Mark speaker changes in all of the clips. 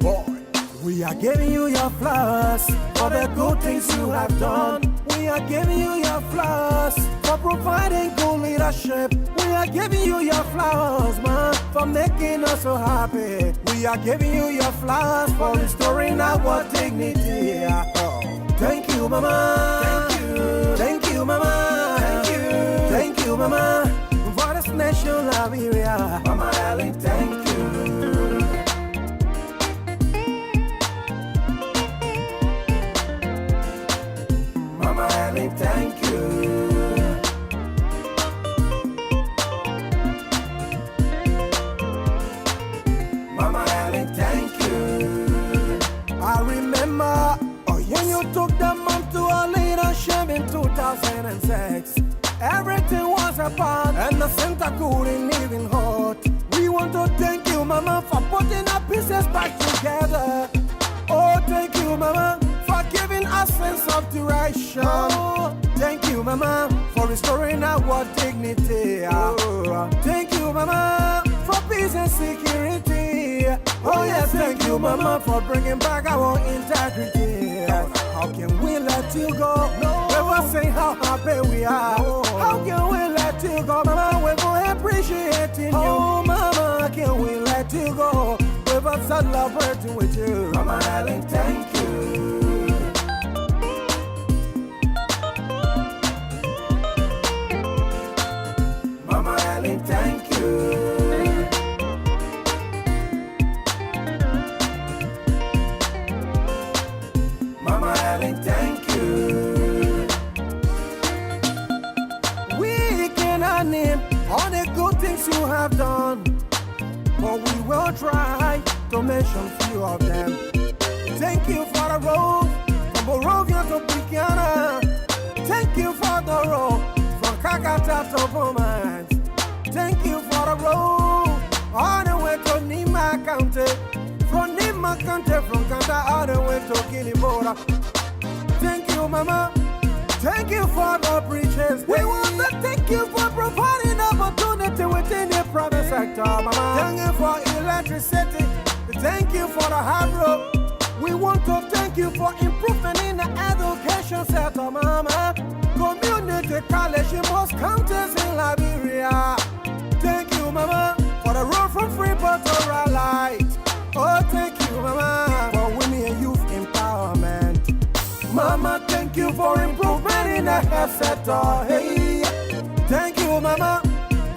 Speaker 1: boy. We are giving you your flowers for the good things you have done. We are giving you your flowers for providing good leadership. We are giving you your flowers, man, for making us so happy. We are giving you your flowers for restoring our dignity. Oh. Thank you, mama. Thank you. Thank you, mama. Thank you. Thank you, mama, for this nation, Liberia. Mama Ellen, thank you. Mama Ellen, thank you. Mama Ellen, thank you. I remember when you took the mom to a leadership in 2006. Everything was apart and the center couldn't even hold. We want to thank you, mama, for putting our pieces back together. Oh, thank you, mama, for giving us sense of direction. Oh, thank you, mama, for restoring our dignity. Oh, thank you, mama, for peace and security. Oh yes, thank you, mama, for bringing back our integrity. How can we let you go? Never say how happy we are. How can we let you go, mama? We're going to appreciating you. Oh, mama, can we let you go? We're celebrating with you. Mama Ellen, thank you. Mama Ellen, thank you. Mama Ellen, thank you. We cannot name all the good things you have done, but we will try to mention few of them. Thank you for the road from Morovia to Buchanan. Thank you for the road from Kakata to Beaumont. Thank you for the road all the way to Nima County. From Nima County, from Kanta all the way to Kinibora. Thank you, mama. Thank you for the preachers. We want to thank you for providing opportunity within the private sector, mama. Thank you for electricity. Thank you for the hard road. We want to thank you for improvement in the education sector, mama. Community college in most counties in Liberia. Thank you, mama, for the road from Freeport to Raleigh. Oh, thank you, mama, for women and youth empowerment. Mama, thank you for improvement in the health sector. Hey, thank you, mama,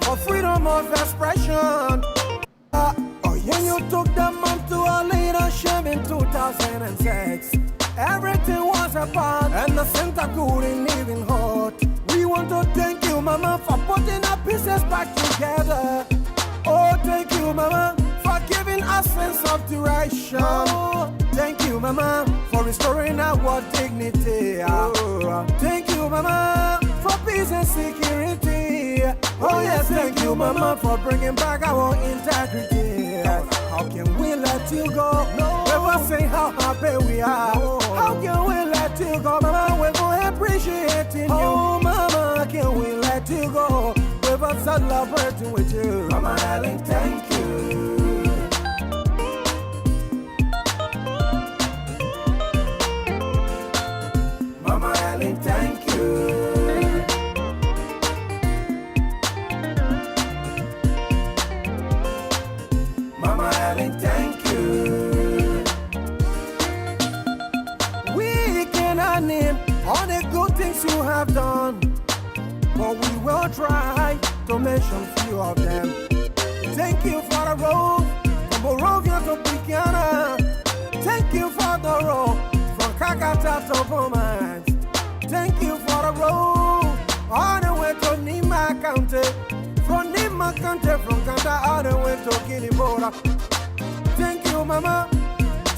Speaker 1: for freedom of expression. When you took the mom to a leadership in 2006, everything was apart and the center couldn't even hold. We want to thank you, mama, for putting our pieces back together. Oh, thank you, mama, for giving us sense of direction. Oh, thank you, mama, for restoring our dignity. Oh, thank you, mama, for peace and security. Oh yes, thank you, mama, for bringing back our integrity. How can we let you go? Never say how happy we are. How can we let you go, mama? We're going to appreciating you. Oh, mama, can we let you go? We're celebrating with you. Mama Ellen, thank you. Mama Ellen, thank you. Mama Ellen, thank you. We cannot name all the good things you have done, but we will try to mention few of them. Thank you for the road from Morovia to Buchanan. Thank you for the road from Kakata to Beaumont. Thank you for the road all the way to Nima County. From Nima County, from Kanta all the way to Kinibora. Thank you, mama.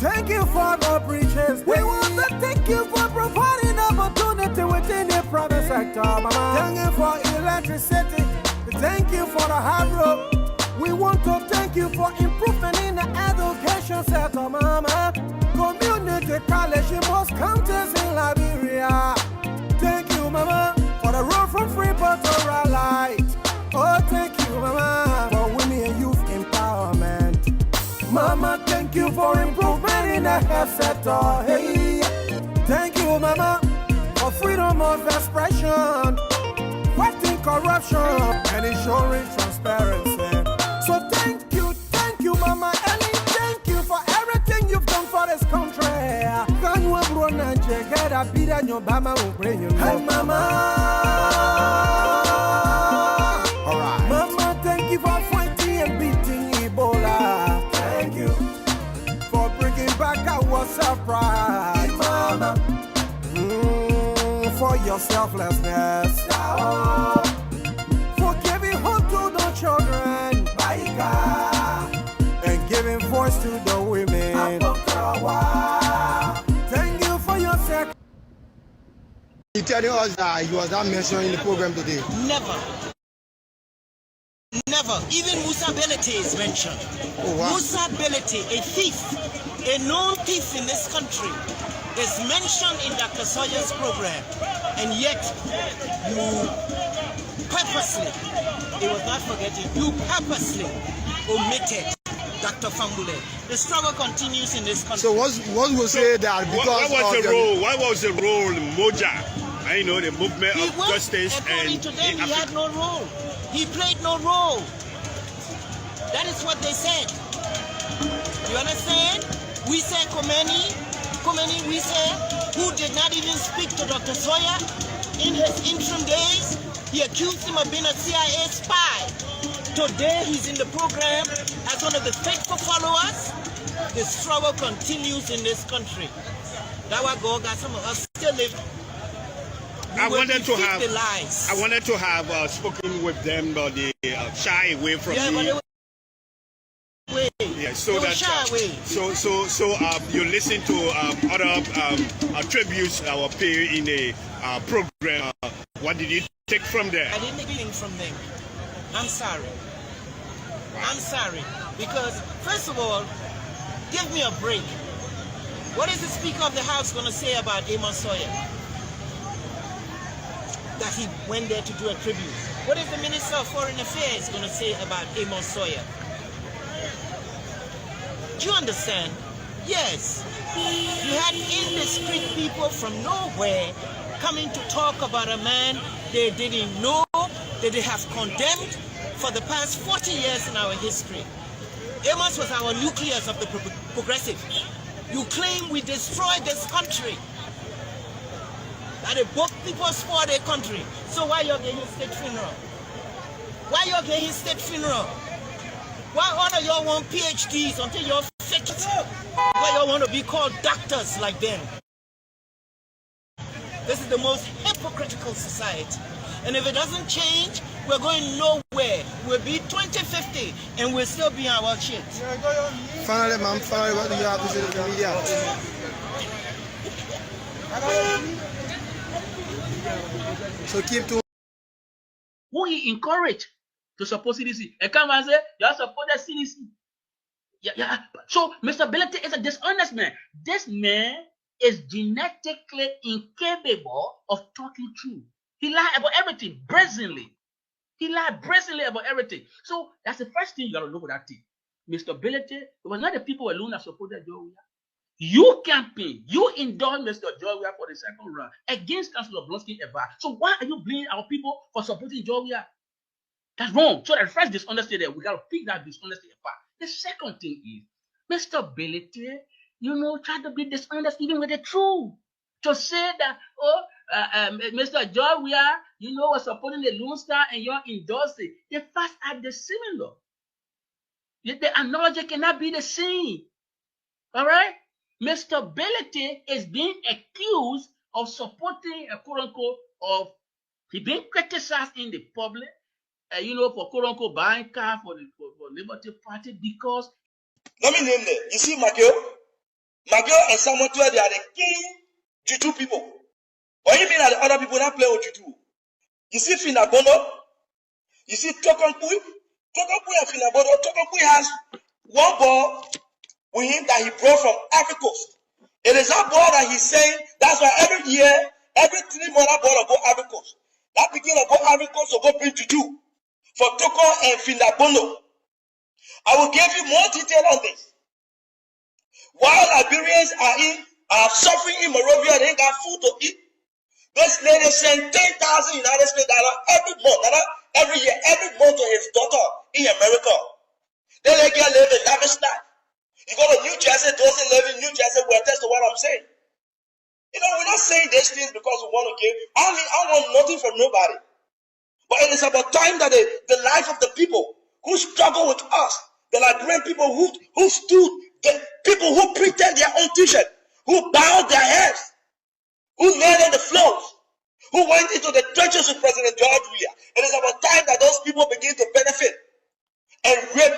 Speaker 1: Thank you for the preachers. We want to thank you for providing opportunity within the private sector, mama. Thank you for electricity. Thank you for the hard road. We want to thank you for improvement in the education sector, mama. Community college in most counties in Liberia. Thank you, mama, for the road from Freeport to Raleigh. Oh, thank you, mama, for women and youth empowerment. Mama, thank you for improvement in the health sector. Hey, thank you, Mama, for freedom of expression, fighting corruption, and ensuring transparency. So thank you, Mama Ellie. Thank you for everything you've done for this country. Can you run and check it up? Be that your Mama will bring you. Hey, Mama. All right. Mama, thank you for fighting and beating Ebola. Thank you for bringing back our self-pride, Mama. For your selflessness. For giving hope to the children. And giving voice to the women. Thank you for your sacrifice.
Speaker 2: He telling us that he was not mentioned in the program today.
Speaker 3: Never. Even Musa Belete is mentioned.
Speaker 2: Oh, wow.
Speaker 3: Musa Belete, a thief, a known thief in this country, is mentioned in Dr. Sawyer's program. And yet, you purposely, it was not forgetting, you purposely omitted Dr. Fambule. The struggle continues in this country.
Speaker 2: So what will say that because
Speaker 4: what was the role Moja? I know the movement of justice,
Speaker 3: according
Speaker 4: and
Speaker 3: to them, he had no role. He played no role. That is what they said. You understand? We say Khomeini, we say, who did not even speak to Dr. Sawyer in his interim days. He accused him of being a CIA spy. Today he's in the program as one of the faithful followers. The struggle continues in this country. That was Goga, some of us still live.
Speaker 4: I wanted to have
Speaker 3: spoken
Speaker 4: with them, but they shy away from me. Yeah, so that you listen to other tributes that were paid in the program. What did you take from there?
Speaker 3: I didn't take anything from them. I'm sorry. I'm sorry. Because, first of all, give me a break. What is the Speaker of the House going to say about Amos Sawyer? That he went there to do a tribute. What is the Minister of Foreign Affairs going to say about Amos Sawyer? Do you understand? Yes. You had indiscreet people from nowhere coming to talk about a man they didn't know, that they have condemned for the past 40 years in our history. Amos was our nucleus of the progressive. You claim we destroyed this country. That the both people spoil their country. So why you getting state funeral? Why you getting state funeral? Why all of y'all want PhDs until you're fake it? Why y'all want to be called doctors like them? This is the most hypocritical society. And if it doesn't change, we're going nowhere. We'll be 2050 and we'll still be on our shit.
Speaker 2: Finally, ma'am, what do you have to say to the media? So keep to
Speaker 5: who he encouraged to support CDC. And come and say, you have supported CDC. Yeah. So Mr. Belete is a dishonest man. This man is genetically incapable of talking true. He lied about everything brazenly. He lied brazenly about everything. So that's the first thing you got to look at that thing. Mr. Belete, it was not the people alone that supported Joe Weah. You campaign, you endorsed Mr. Joe Weah for the second round against Councillor Blonsky Eva. So why are you blaming our people for supporting Joe Weah? That's wrong. So that first dishonesty there, we got to pick that dishonesty apart. The second thing is, Mr. Belete, try to be dishonest even with the truth. To say that, Mr. Joe Weah, was supporting the Lone Star and you're endorsing. The facts are the similar. The analogy cannot be the same. All right? Mr. Belete is being accused of supporting a quote-unquote he being criticized in the public, for quote-unquote buying car for Liberty Party because.
Speaker 6: Let me name them. You see Magio and Samuel, they are the king Juju people. Or you mean that the other people that play with Juju? You see Finabono, you see Tokompui and Finabono. Tokompui has one ball with him that he brought from Africa Coast. It is that ball that he's saying, that's why every year, every 3 months, that ball will go Africa Coast. That begin to go Africa Coast will go bring Juju for Toko and Finabono. I will give you more detail on this. While Liberians are suffering in Monrovia, they ain't got food to eat. This lady sent $10,000 United States dollars every month, every year, every month to his daughter in America. They let her live a lavish life. You go to New Jersey, those who live in New Jersey will attest to what I'm saying. You know, we're not saying these things because we want to give. I want nothing from nobody. But it is about time that the life of the people who struggle with us, the Liberian people who stood, the people who printed their own t-shirt, who bowed their heads, who laid on the floors, who went into the trenches with President George Weah. It is about time that those people begin to benefit and reap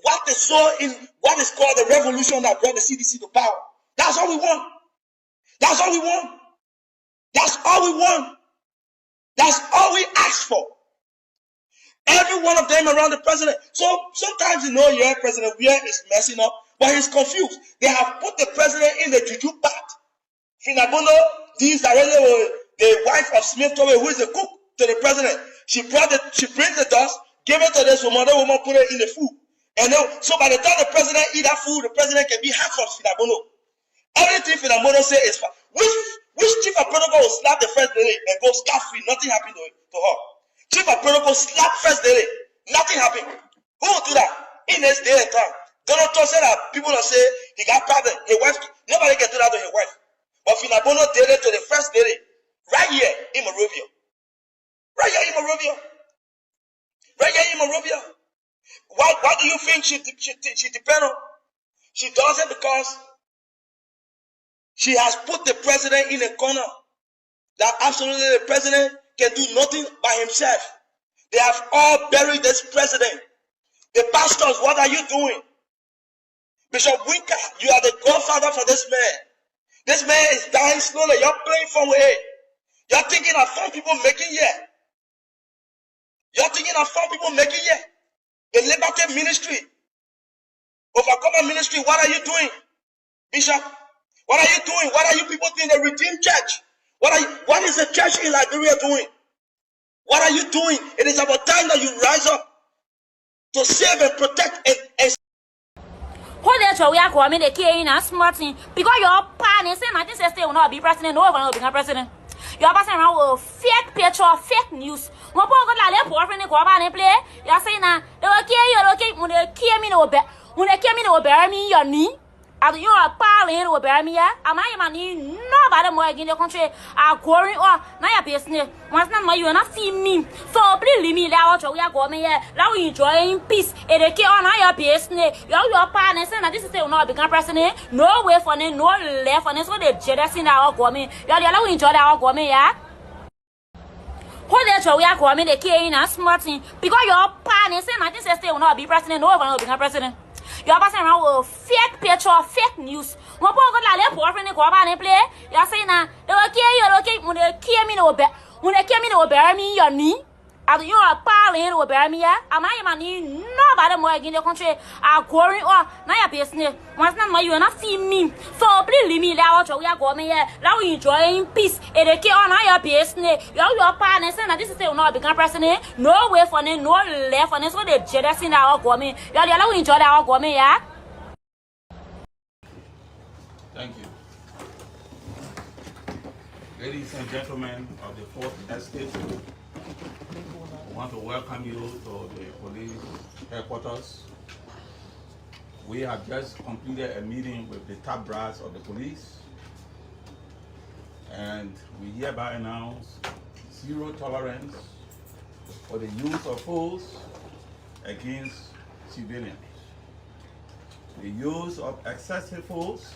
Speaker 6: what they saw in what is called the revolution that brought the CDC to power. That's all we want. That's all we want. That's all we want. That's all we ask for. Every one of them around the president. So sometimes President Weah is messing up, but he's confused. They have put the president in the juju part. Finabono deals directly with the wife of Smith Towe, who is a cook to the president. She brings the dust, gave it to this woman, the woman put it in the food. And then, so by the time the president eat that food, the president can be hacked from Finabono. Everything Finabono say is fine. Which chief of protocol will slap the first lady and go scot-free? Nothing happened to her. Chief of protocol slap first lady. Nothing happened. Who will do that in this day and time? Donald Trump said that people will say he got problem. His wife, nobody can do that to his wife. But Finabono did it to the first lady right here in Monrovia. Right here in Monrovia. Right here in Monrovia. What do you think she depends on? She does it because she has put the president in a corner that absolutely the president can do nothing by himself. They have all buried this president. The pastors, what are you doing? Bishop Winker, you are the godfather for this man. This man is dying slowly. You're playing from way. You're thinking of fun people making here. You're thinking of fun people making here. The Liberty ministry, Overcomer ministry, what are you doing? Bishop, what are you doing? What are you people doing? The Redeemed Church. What is the church in Liberia doing? What are you doing? It is about time that you rise up to save and protect and
Speaker 7: we are going to kill in smart thing because your partner say 1960 will not be president, no one will become president. You're passing around with fake picture, fake news. One poor like poor friend go about and play. You're saying that they will kill you, okay? When they kill me, when they kill me, they will bury me your knee. As you are parling will bury me, am I money? Nobody more in the country are going or not your business. Once not you not see me. So please leave me out. We are going here. Now we enjoying peace. And they kill on your business. Your partner saying that this is not become president. No way for them, no left for them. So they jealous in our government. You are the other enjoy our government, yeah. We are going to kill in smart thing because your partner saying 1960 will not be president, no one will become president. You're passing around with fake picture, fake news. One poor like poor friend go about and play. You're saying that they will kill you, okay? When they kill me, they will bury me your knee. As you are parling will bury me, am I money? Nobody more in the country are going or not your business. Once not you not see me. So please leave me out. We are going here. Now we enjoying peace. And they kill on your business. Your partner saying that this is not become president. No way for them, no left for them. So they jealous in our government. You are the other enjoy our government, yeah.
Speaker 8: Thank you. Ladies and gentlemen of the 4th Estate, I want to welcome you to the police headquarters. We have just completed a meeting with the top brass of the police, and we hereby announce zero tolerance for the use of force against civilians. The use of excessive force,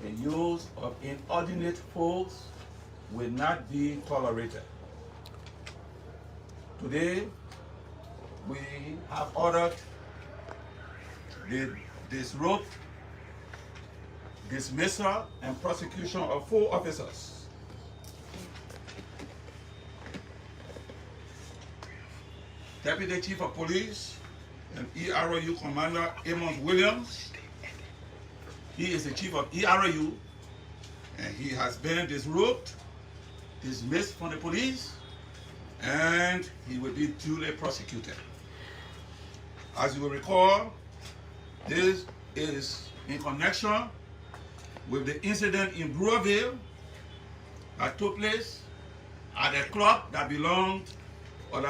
Speaker 8: the use of inordinate force will not be tolerated. Today, we have ordered the dismissal and prosecution of 4 officers. Deputy Chief of Police and ERU Commander Amos Williams. He is the Chief of ERU, and he has been disrobed, dismissed from the police, and he will be duly prosecuted. As you will recall, this is in connection with the incident in Brewerville that took place at a club that belongs to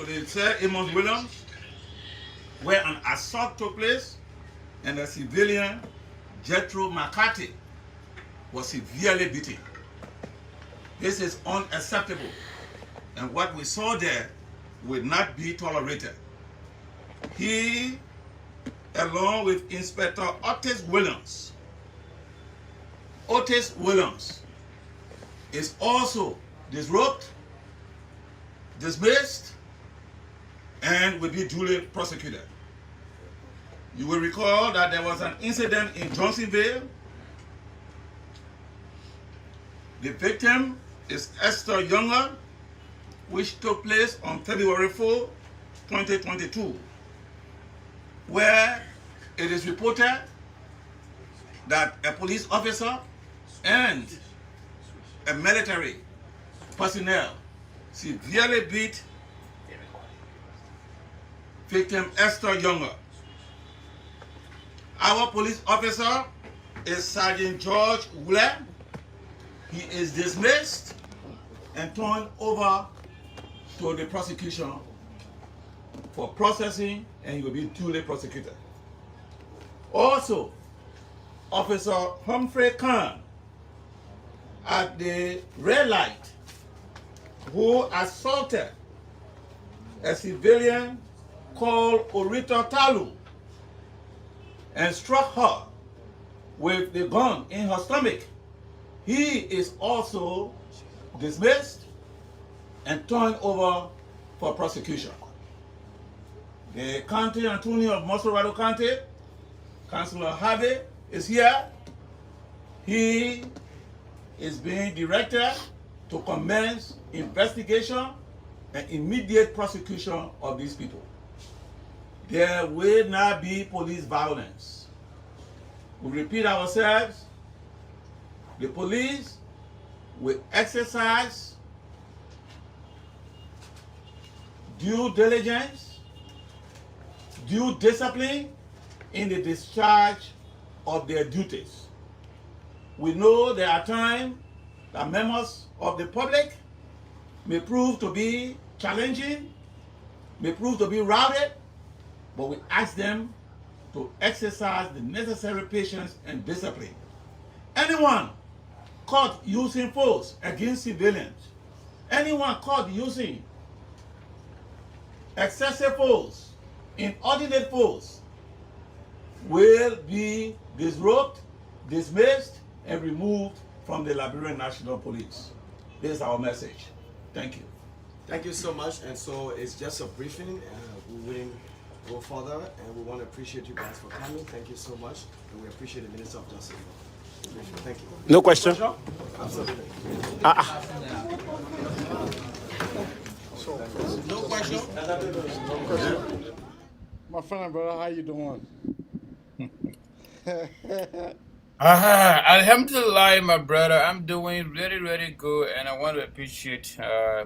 Speaker 8: the Sir Amos Williams, where an assault took place and a civilian, Jethro McCarthy, was severely beaten. This is unacceptable, and what we saw there will not be tolerated. He, along with Inspector Otis Williams, is also disrobed, dismissed, and will be duly prosecuted. You will recall that there was an incident in Johnsonville. The victim is Esther Younger, which took place on February 4, 2022, where it is reported that a police officer and a military personnel severely beat victim Esther Younger. Our police officer is Sergeant George Wheeler. He is dismissed and turned over to the prosecution for processing, and he will be duly prosecuted. Also, Officer Humphrey Khan at the red light, who assaulted a civilian called Orita Talu and struck her with the gun in her stomach, he is also dismissed and turned over for prosecution. The county attorney of Mosorado County, Councilor Harvey, is here. He is being directed to commence investigation and immediate prosecution of these people. There will not be police violence. We repeat ourselves. The police will exercise due diligence, due discipline in the discharge of their duties. We know there are times that members of the public may prove to be challenging, may prove to be routed, but we ask them to exercise the necessary patience and discipline. Anyone caught using force against civilians, anyone caught using excessive force, inordinate force, will be disrobed, dismissed, and removed from the Liberian National Police. This is our message. Thank you.
Speaker 2: Thank you so much. And so it's just a briefing. We will go further, and we want to appreciate you guys for coming. Thank you so much, and we appreciate the Minister of Justice. Thank you.
Speaker 9: No question.
Speaker 2: Absolutely.
Speaker 3: No question.
Speaker 10: My friend and brother, how you doing?
Speaker 11: Alhamdulillah, my brother, I'm doing really, really good, and I want to appreciate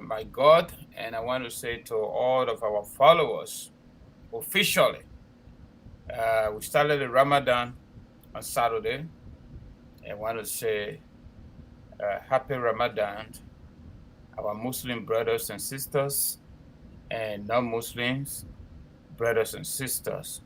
Speaker 11: my God, and I want to say to all of our followers, officially, we started the Ramadan on Saturday. I want to say happy Ramadan, our Muslim brothers and sisters, and non-Muslims, brothers and sisters.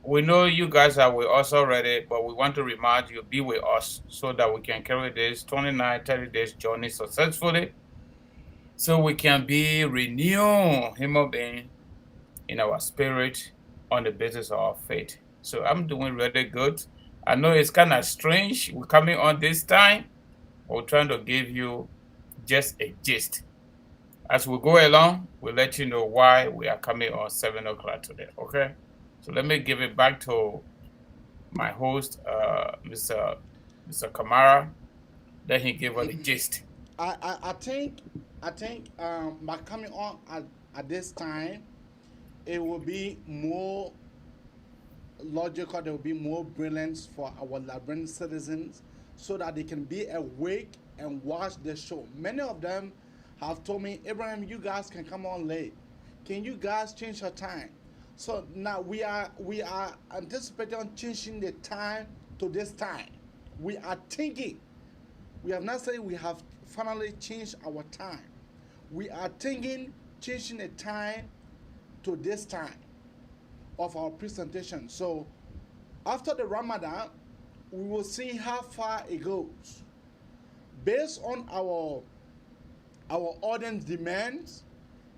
Speaker 11: We know you guys are with us already, but we want to remind you, be with us so that we can carry this 29, 30 days journey successfully, so we can be renewed human being in our spirit on the basis of our faith. So I'm doing really good. I know it's kind of strange. We're coming on this time, but we're trying to give you just a gist. As we go along, we'll let you know why we are coming on 7 o'clock today, okay? So let me give it back to my host, Mr. Kamara. Then he gave us the gist.
Speaker 10: I think by coming on at this time, it will be more logical, there will be more brilliance for our Liberian citizens so that they can be awake and watch the show. Many of them have told me, Abraham, you guys can come on late. Can you guys change your time? So now we are anticipating changing the time to this time. We are thinking. We have not said we have finally changed our time. We are thinking changing the time to this time of our presentation. So after the Ramadan, we will see how far it goes. Based on our audience demands,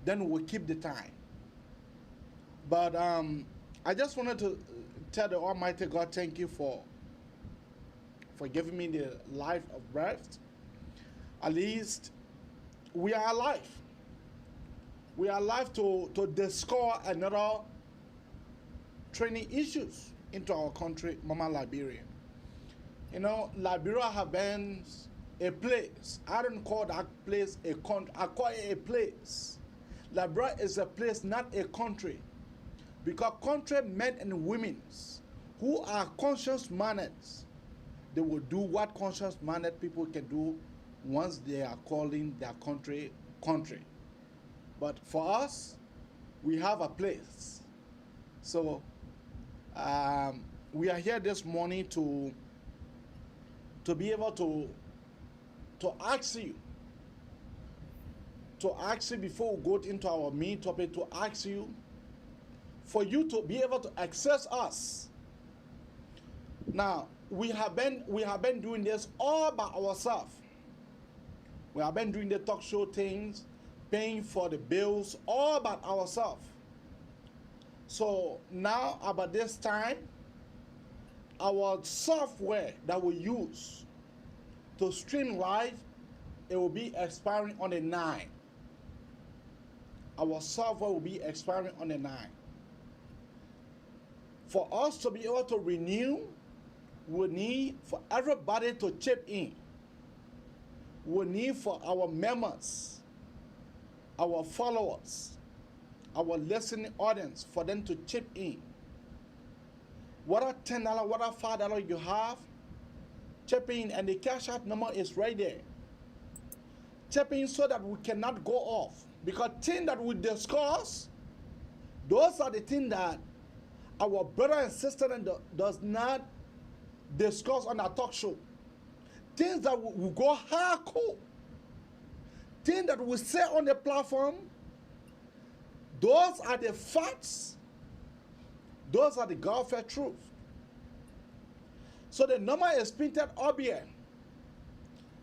Speaker 10: then we'll keep the time. But I just wanted to tell the Almighty God, thank you for giving me the life of breath. At least we are alive. We are alive to discover another training issues into our country, Mama Liberia. You know, Liberia has been a place. I don't call that place a country. I call it a place. Liberia is a place, not a country. Because country men and women who are conscious-minded, they will do what conscious-minded people can do once they are calling their country country. But for us, we have a place. So we are here this morning to be able to ask you, before we go into our main topic, to ask you, for you to be able to access us. Now, we have been doing this all by ourselves. We have been doing the talk show things, paying for the bills all by ourselves. So now, about this time, our software that we use to stream live, it will be expiring on the 9th. Our software will be expiring on the 9th. For us to be able to renew, we need for everybody to chip in. We need for our members, our followers, our listening audience, for them to chip in. Whatever $10, whatever $5 you have, chip in, and the cash out number is right there. Chip in so that we cannot go off. Because things that we discuss, those are the things that our brother and sister does not discuss on our talk show. Things that will go hardcore. Things that we say on the platform, those are the facts. Those are the God-fed truth. So the number is printed up here.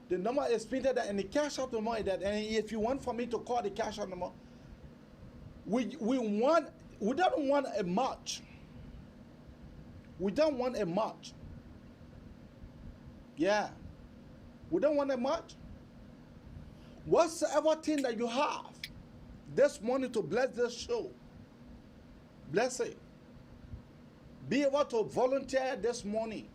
Speaker 10: The number is printed and the cash out number is that. And if you want for me to call the cash out number, we don't want a much. We don't want a much. Yeah. We don't want a much. Whatsoever thing that you have this morning to bless this show, bless it. Be able to volunteer this morning,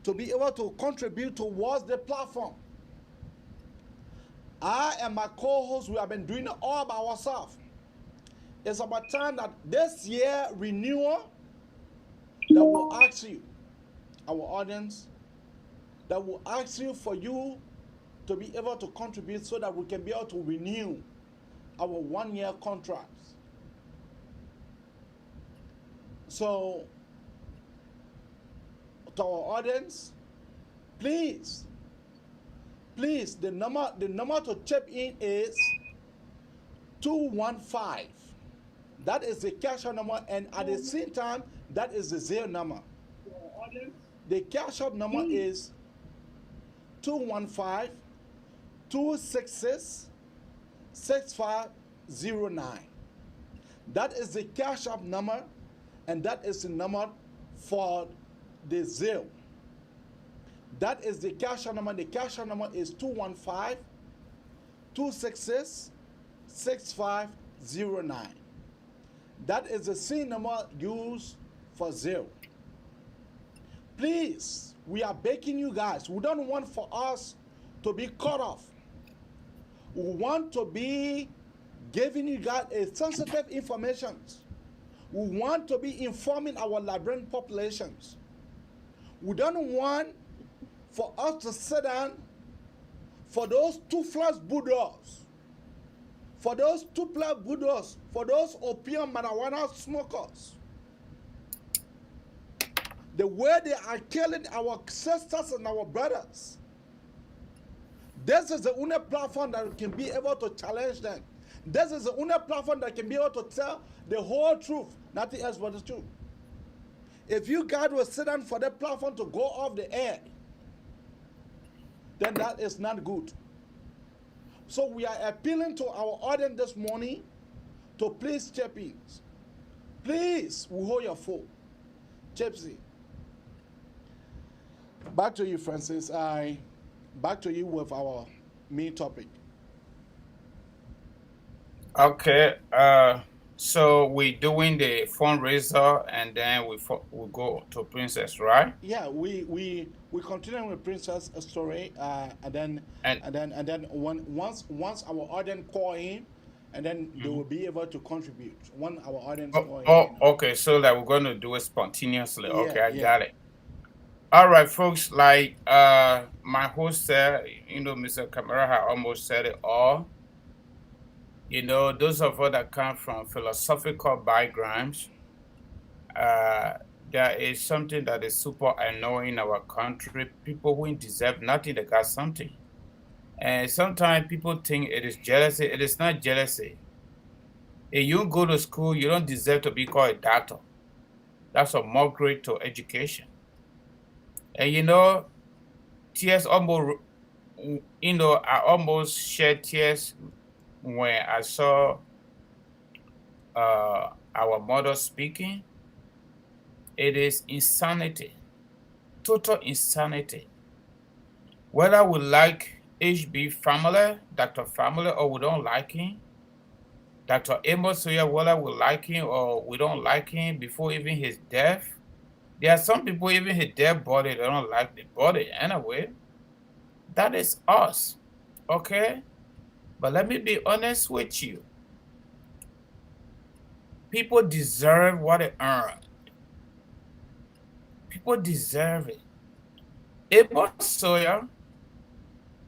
Speaker 10: to be able to contribute towards the platform. I and my co-hosts, we have been doing it all by ourselves. It's about time that this year renewal, that will ask you, our audience, that will ask you for you to be able to contribute so that we can be able to renew our 1-year contracts. So, to our audience, please, the number to chip in is 215. That is the cash out number, and at the same time, that is the Zelle number. The cash out number is 215-266-6509. That is the cash out number, and that is the number for the Zelle. That is the cash out number. The cash out number is 215-266-6509. That is the same number used for Zelle. Please, we are begging you guys. We don't want for us to be cut off. We want to be giving you guys a sensitive information. We want to be informing our Liberian populations. We don't want for us to sit down for those toothless bulldogs, for those tupla buddhas, for those opium marijuana smokers. The way they are killing our sisters and our brothers. This is the only platform that can be able to challenge them. This is the only platform that can be able to tell the whole truth, nothing else but the truth. If you guys will sit down for that platform to go off the air, then that is not good. So we are appealing to our audience this morning to please chip in. Please, we hold your phone. Chipsy. Back to you, Francis. Back to you with our main topic.
Speaker 11: Okay. So we're doing the fundraiser, and then we go to Princess, right?
Speaker 10: Yeah, we continue with Princess story, and then once our audience call in, and then they will be able to contribute when our audience call in.
Speaker 11: Oh, okay. So that we're going to do it spontaneously.
Speaker 10: Yeah,
Speaker 11: okay, I
Speaker 10: yeah.
Speaker 11: got it. All right, folks. Like my host said, Mr. Camara had almost said it all. Those of us that come from philosophical backgrounds, there is something that is super annoying in our country. People who deserve nothing, they got something. And sometimes people think it is jealousy. It is not jealousy. If you go to school, you don't deserve to be called a doctor. That's a mockery to education. And tears almost, I almost shed tears when I saw our mother speaking. It is insanity, total insanity. Whether we like HB family, Dr. Family, or we don't like him, Dr. Amos Soya, whether we like him or we don't like him before even his death. There are some people, even his dead body, they don't like the body anyway. That is us, okay? But let me be honest with you. People deserve what they earn. People deserve it. Amos Soya,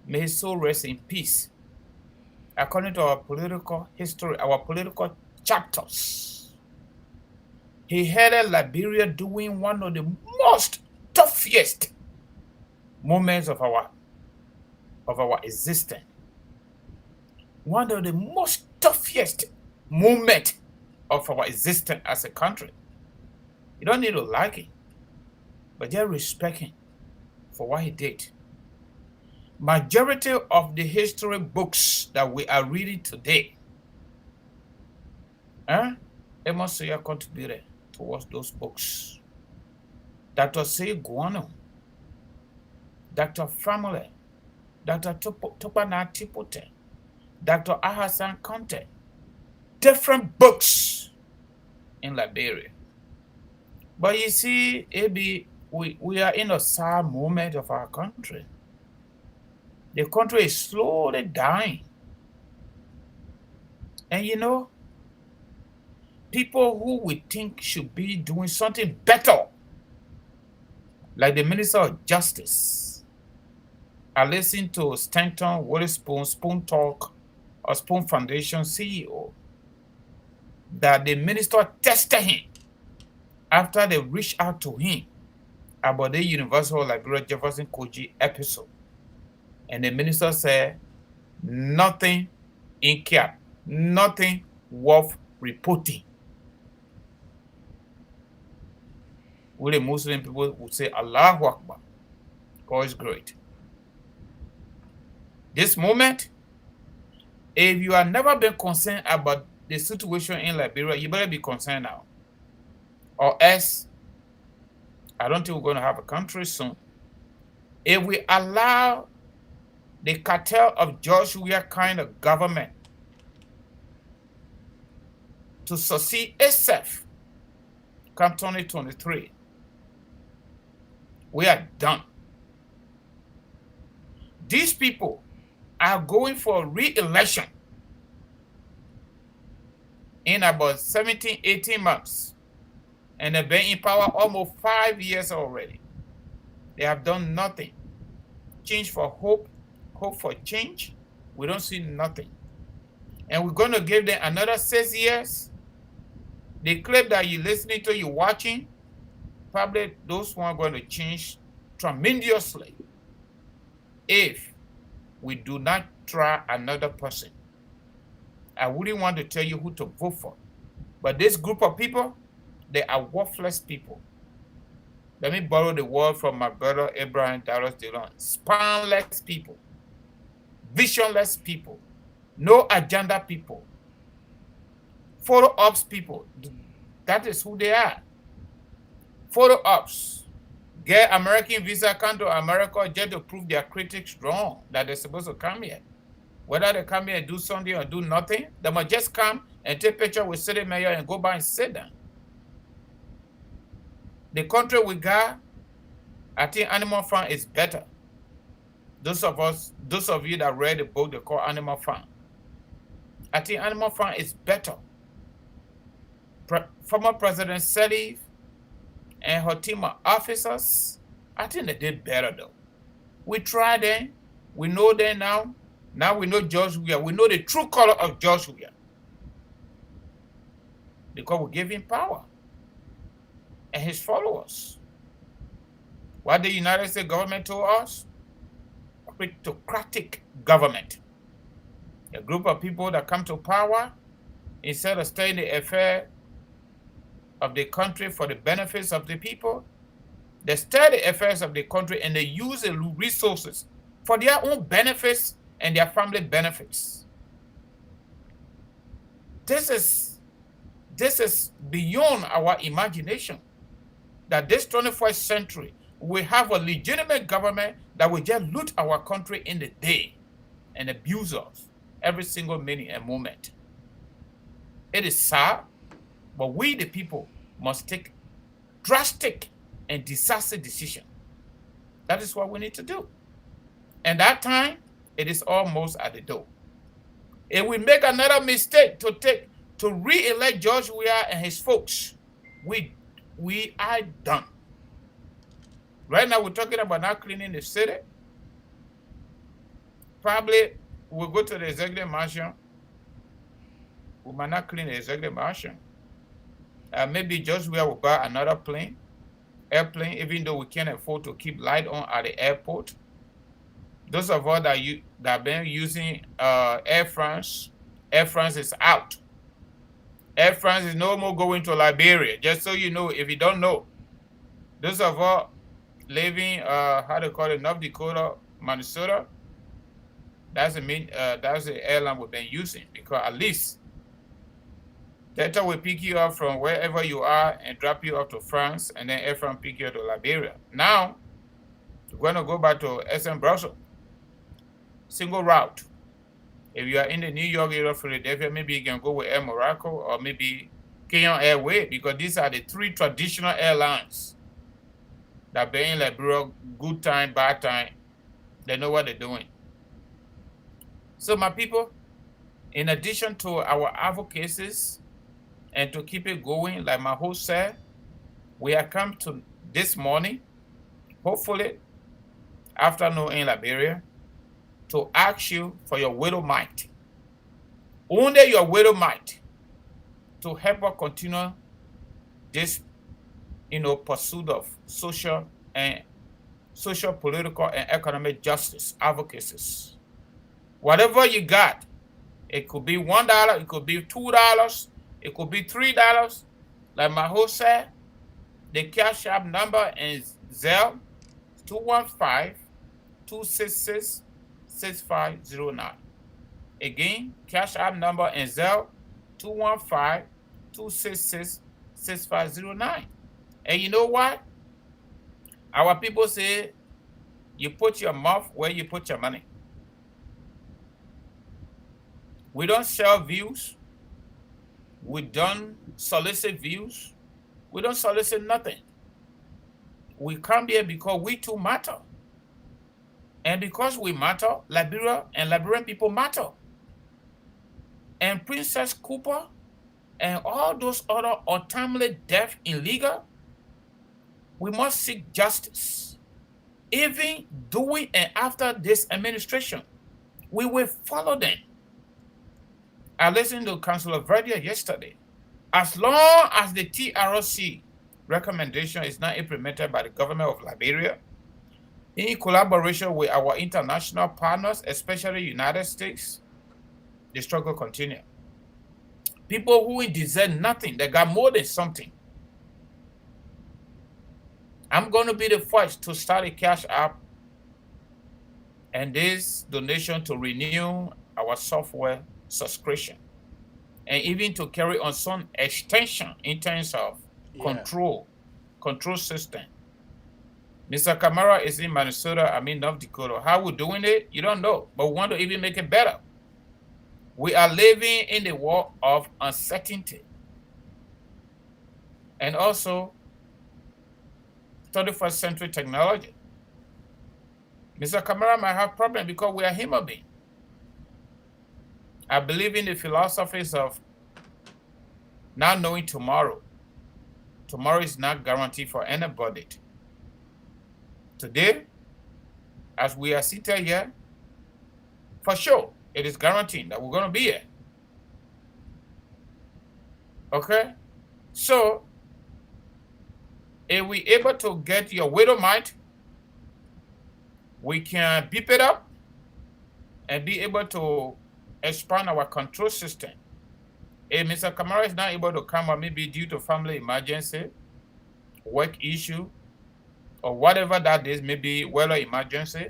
Speaker 11: may his soul rest in peace. According to our political history, our political chapters, he headed Liberia during one of the most toughest moments of our existence. One of the most toughest moments of our existence as a country. You don't need to like it, but just respect him for what he did. Majority of the history books that we are reading today, Amos Soya contributed towards those books. Dr. C. Guano, Dr. Family, Dr. Topana Tipote, Dr. Ahasan Conte, different books in Liberia. But you see, AB, we are in a sad moment of our country. The country is slowly dying. And people who we think should be doing something better, like the Minister of Justice. I listened to Stanton Witherspoon, Spoon Talk, or Spoon Foundation CEO, that the minister tested him after they reached out to him about the University of Liberia Jefferson Koji episode. And the minister said, nothing in cap, nothing worth reporting. Well, the Muslim people would say, Allahu Akbar. God is great. This moment, if you have never been concerned about the situation in Liberia, you better be concerned now. Or else, I don't think we're going to have a country soon. If we allow the cartel of George Weah kind of government to succeed itself come 2023, we are done. These people are going for re-election in about 17, 18 months. And they've been in power almost 5 years already. They have done nothing. Change for hope, hope for change. We don't see nothing. And we're going to give them another 6 years. The clip that you're listening to, you're watching, probably those ones are going to change tremendously if we do not try another person. I wouldn't want to tell you who to vote for, but this group of people, they are worthless people. Let me borrow the word from my brother Abraham Dallas Dillon. Spineless people, visionless people, no agenda people, photo ops people. That is who they are. Photo ops. Get American visa, come to America just to prove their critics wrong, that they're supposed to come here. Whether they come here and do something or do nothing, they must just come and take a picture with city mayor and go by and sit down. The country we got, I think Animal Farm is better. Those of you that read the book they call Animal Farm, I think Animal Farm is better. Former President Sirleaf and her team of officers, I think they did better though. We tried them, we know them now. Now we know George Weah. We know the true color of George Weah. Because we gave him power and his followers. What the United States government told us? Cryptocratic government. A group of people that come to power, instead of studying the affair of the country for the benefits of the people, they study the affairs of the country and they use the resources for their own benefits and their family benefits. This is beyond our imagination, that this 21st century we have a legitimate government that will just loot our country in the day and abuse us every single minute and moment. It is sad, but we the people must take drastic and decisive decision. That is what we need to do. And that time, it is almost at the door. If we make another mistake to re-elect George Weah and his folks, we are done. Right now, we're talking about not cleaning the city. Probably we'll go to the executive mansion. We might not clean the executive mansion. Maybe George Weah will buy another airplane, even though we can't afford to keep light on at the airport. Those of us that have been using Air France is out. Air France is no more going to Liberia, just so you know, if you don't know. Those of us living, North Dakota, Minnesota, that's the airline we've been using, because at least Delta will pick you up from wherever you are and drop you up to France, and then Air France pick you up to Liberia. Now, we're going to go back to SM Brussels. Single route. If you are in the New York area, Philadelphia, maybe you can go with Air Morocco or maybe Kenyan Airways, because these are the three traditional airlines that been in Liberia, good time, bad time. They know what they're doing. So my people, in addition to our advocacies and to keep it going, like my host said, we have come to this morning, hopefully afternoon in Liberia, to ask you for your widow might. Only your widow might to help us continue this, pursuit of social, political, and economic justice advocacies. Whatever you got, it could be $1, it could be $2, it could be $3. Like my host said, the Cash App number is Zelle 215-266-6509. Again, Cash App number is Zelle 215-266-6509. And you know what? Our people say, you put your mouth where you put your money. We don't sell views. We don't solicit views. We don't solicit nothing. We come here because we too matter. And because we matter, Liberia and Liberian people matter. And Princess Cooper and all those other untimely death illegal, we must seek justice. Even during and after this administration, we will follow them. I listened to Councillor Verdia yesterday. As long as the TRC recommendation is not implemented by the government of Liberia, in collaboration with our international partners, especially United States, the struggle continues. People who deserve nothing, they got more than something. I'm going to be the first to start a cash app and this donation to renew our software subscription and even to carry on some extension in terms of control system. Mr. Kamara is in Minnesota, I'm in North Dakota. How we're doing it, you don't know, but we want to even make it better. We are living in the world of uncertainty. And also, 21st century technology. Mr. Kamara might have problems because we are human beings. I believe in the philosophies of not knowing tomorrow. Tomorrow is not guaranteed for anybody. Today, as we are seated here, for sure, it is guaranteed that we're going to be here. Okay? So, if we're able to get your widow mind, we can beep it up and be able to expand our control system. If Mr. Kamara is not able to come, or maybe due to family emergency, work issue, or whatever that is, maybe weather emergency,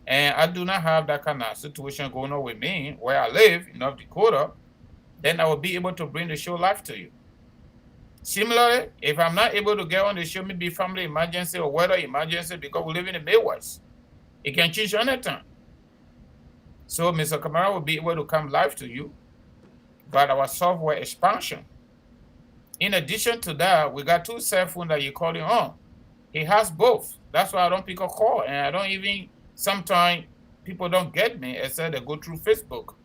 Speaker 11: and I do not have that kind of situation going on with me where I live in North Dakota, then I will be able to bring the show live to you. Similarly, if I'm not able to get on the show, maybe family emergency or weather emergency because we live in the Midwest, it can change anytime. So Mr. Kamara will be able to come live to you about our software expansion. In addition to that, we got 2 cell phones that you're calling on. He has both. That's why I don't pick a call, and I don't even, sometimes people don't get me except they go through Facebook.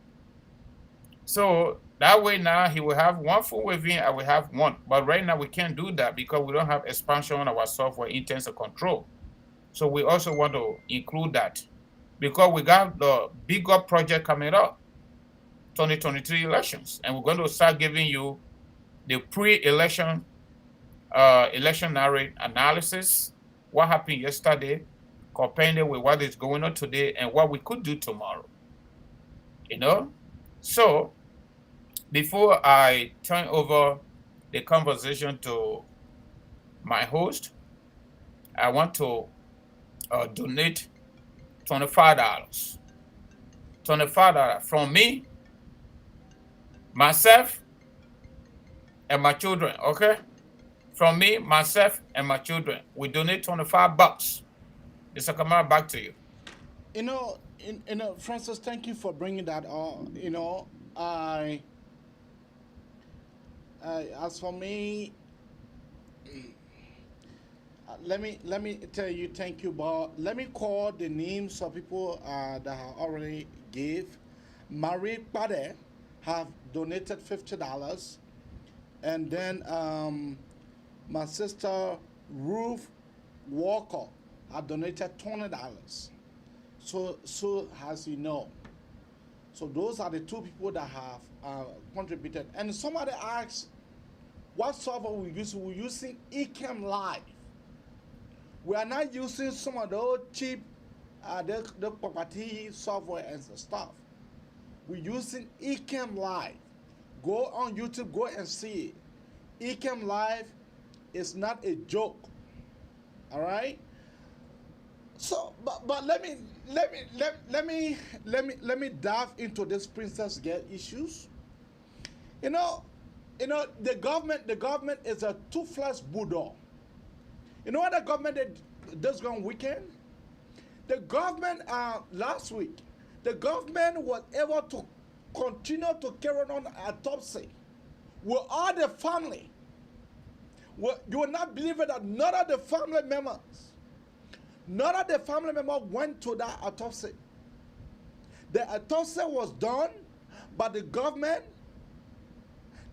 Speaker 11: So that way now he will have 1 phone with him, I will have 1. But right now we can't do that because we don't have expansion on our software in terms of control. So we also want to include that because we got the bigger project coming up, 2023 elections, and we're going to start giving you the pre-election electionary analysis, what happened yesterday, comparing it with what is going on today and what we could do tomorrow. You know? So, before I turn over the conversation to my host, I want to donate $25. $25 from me, myself, and my children, okay? From me, myself, and my children. We donate $25. Mr. Kamara, back to you.
Speaker 10: You know, Francis, thank you for bringing that up. You know, as for me, let me tell you thank you, but let me call the names of people that have already gave. Marie Pade have donated $50, and then my sister Ruth Walker have donated $20. So as you know, so those are the 2 people that have contributed. And somebody asked, what software we use? We're using Ecamm Live. We are not using some of those cheap the property software and stuff. We're using Ecamm Live. Go on YouTube, go and see it. Ecamm Live is not a joke. All right. So, but let me dive into this princess girl issues. You know, the government is a toothless bulldog. You know what the government did this going weekend? The government last week, the government was able to continue to carry on autopsy with all the family. Well, you will not believe it that none of the family members went to that autopsy. The autopsy was done by the government.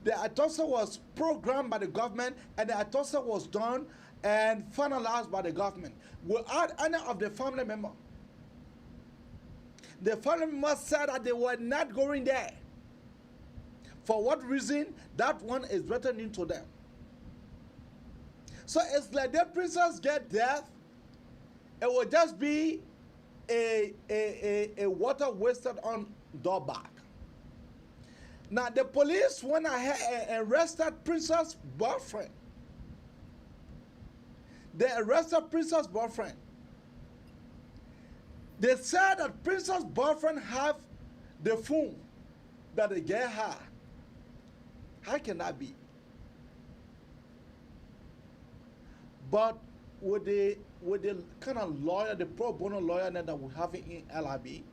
Speaker 10: The autopsy was programmed by the government, and the autopsy was done and finalized by the government without any of the family members. The family members said that they were not going there. For what reason? That one is threatening to them. So it's like the princess get death, it will just be a water wasted on drawback. Now the police went ahead and arrested Princess' boyfriend. They arrested Princess' boyfriend. They said that Princess' boyfriend have the phone that they get her. How can that be? But with the kind of lawyer, the pro bono lawyer that we have in LIB,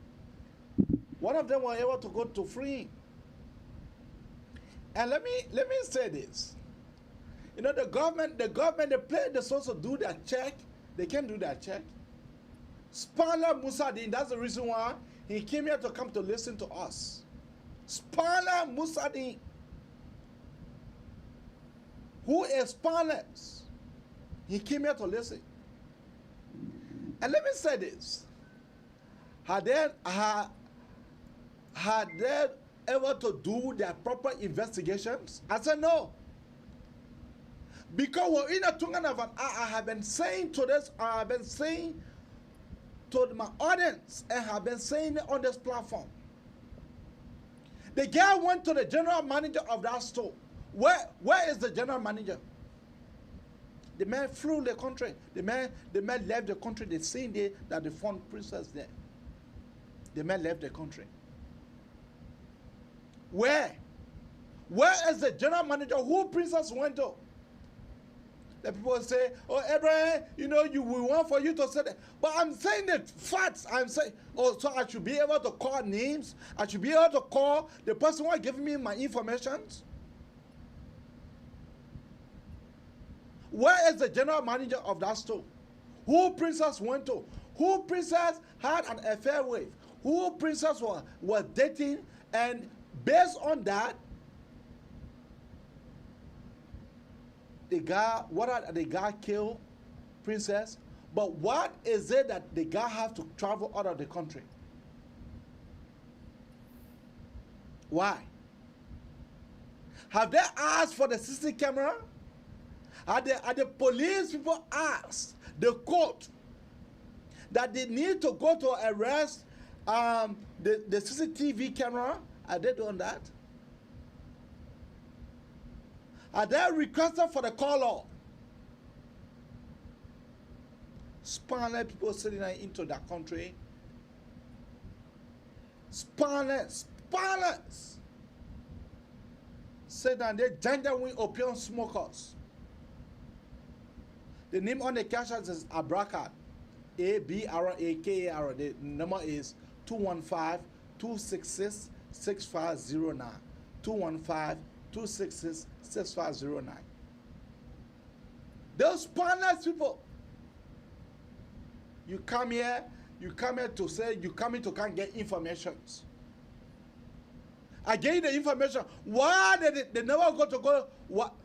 Speaker 10: one of them were able to go to free him. And let me say this. You know, the government, they play, they're supposed to do their check. They can't do their check. Spala Musadin, that's the reason why he came here to come to listen to us. Spala Musadin. Who is Spaless? He came here to listen. And let me say this. Had they ever to do their proper investigations? I said no. Because we're in a tungan of an I have been saying to this, I have been saying to my audience, and have been saying it on this platform. The guy went to the general manager of that store. Where is the general manager? The man flew the country. The man left the country the same day that they found Princess there. The man left the country. Where is the general manager? Who Princess went to? The people say, oh, Abraham, you know, we want for you to say that. But I'm saying the facts. I'm saying, oh, so I should be able to call names. I should be able to call the person who is giving me my information. Where is the general manager of that store? Who Princess went to? Who Princess had an affair with? Who Princess was dating? And based on that, the guy killed Princess. But what is it that the guy have to travel out of the country? Why? Have they asked for the CCTV camera? Are the police people asked the court that they need to go to arrest the CCTV camera? Are they doing that? Are they requested for the call law? Spanish people sitting into that country. Spanish. Say that they genuine opium smokers. The name on the cash app is Abrakar. Abrakar. The number is 215-266-6509. 215-266-6509. Those Spanish people. You come here to say you come in to come get information. I gave you the information. Why did they never go? What?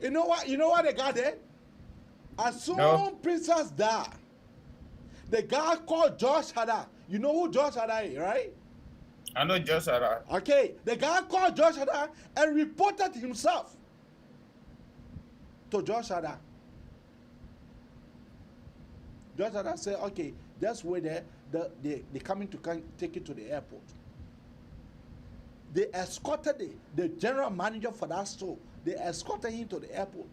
Speaker 10: You know what they got there? As soon Princess died, the guy called George Haddad. You know who George Haddad is, right?
Speaker 11: I know George Haddad.
Speaker 10: Okay, the guy called George Haddad and reported himself to George Haddad. George Haddad said, okay, that's where they're coming to take it to the airport. They escorted the general manager for that store. They escorted him to the airport.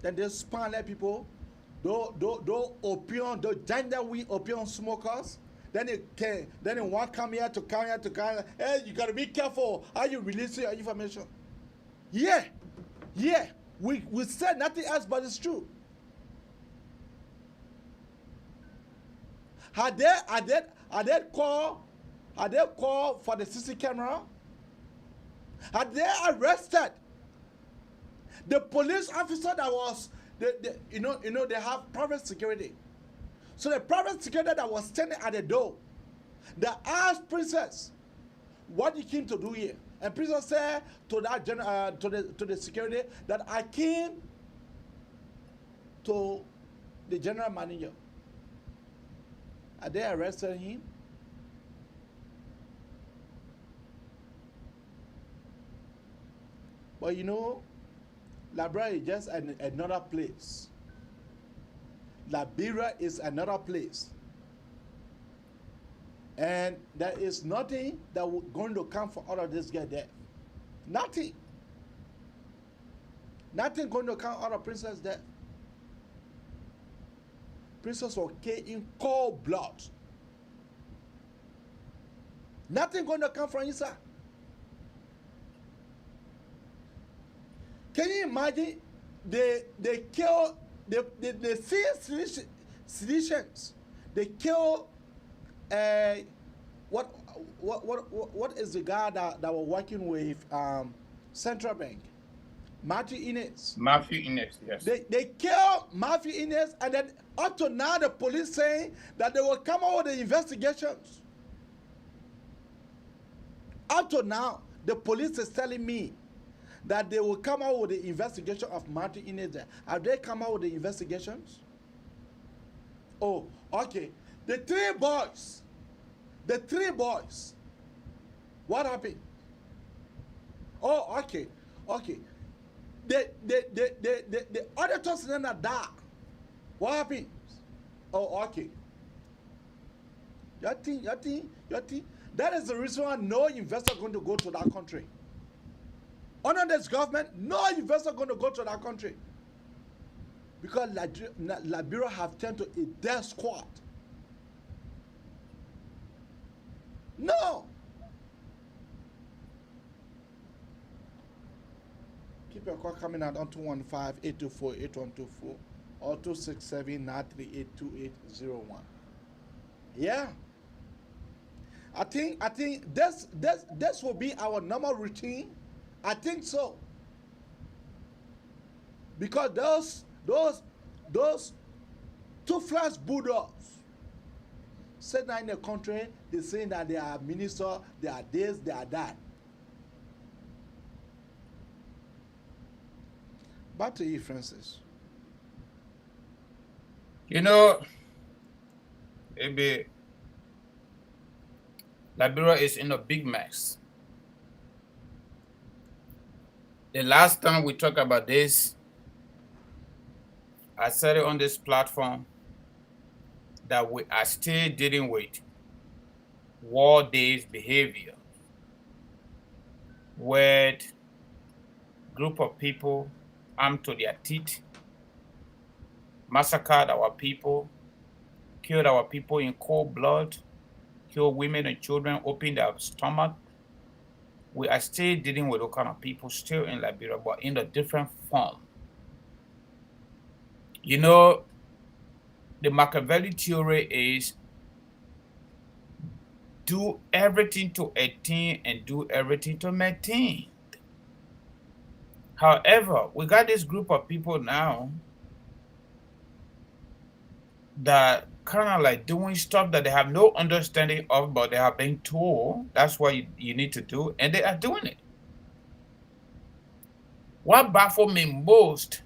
Speaker 10: Then the Spanish people, those opium, those gender-weed opium smokers, then they want come here to hey, you gotta be careful how you release your information. Yeah. We said nothing else, but it's true. Had they called for the CC camera? Had they arrested the police officer that was they have private security. So the private security that was standing at the door, they asked Princess, what you came to do here? And Princess said to that to the security that I came to the general manager. And they arrested him. But you know, Liberia is just another place. Liberia is another place. And there is nothing that will going to come for all of this get there. Nothing. Nothing going to come out of Princess death. Princess was killed in cold blood. Nothing going to come from inside. Can you imagine? They kill the citizens. They kill what is the guy that was working with Central Bank? Matthew Innes.
Speaker 11: Matthew Innes, yes.
Speaker 10: They kill Matthew Innes, and then up to now the police saying that they will come out with the investigations. Up to now, the police is telling me that they will come out with the investigation of Matthew Innes. Have they come out with the investigations? Oh, okay. The three boys. What happened? Oh, okay. The auditors then are dark. What happened? Oh, okay. You think that is the reason why no investor going to go to that country. Under this government, no investor going to go to that country. Because Liberia have turned to a death squad. No. Keep your call coming out on 215-824-8124 or 267-938-2801. Yeah. I think this will be our normal routine. I think so. Because those toothless bulldogs sit down in the country, they saying that they are minister, they are this, they are that. Back to you, Francis.
Speaker 11: You know, maybe Liberia is in a big mess. The last time we talked about this, I said it on this platform that we are still dealing with war days behavior, where group of people armed to their teeth massacred our people, killed our people in cold blood, killed women and children, opened their stomach. We are still dealing with those kind of people still in Liberia, but in a different form. You know, the Machiavelli theory is do everything to attain and do everything to maintain. However, we got this group of people now that kind of like doing stuff that they have no understanding of, but they have been told that's what you need to do, and they are doing it. What baffles me most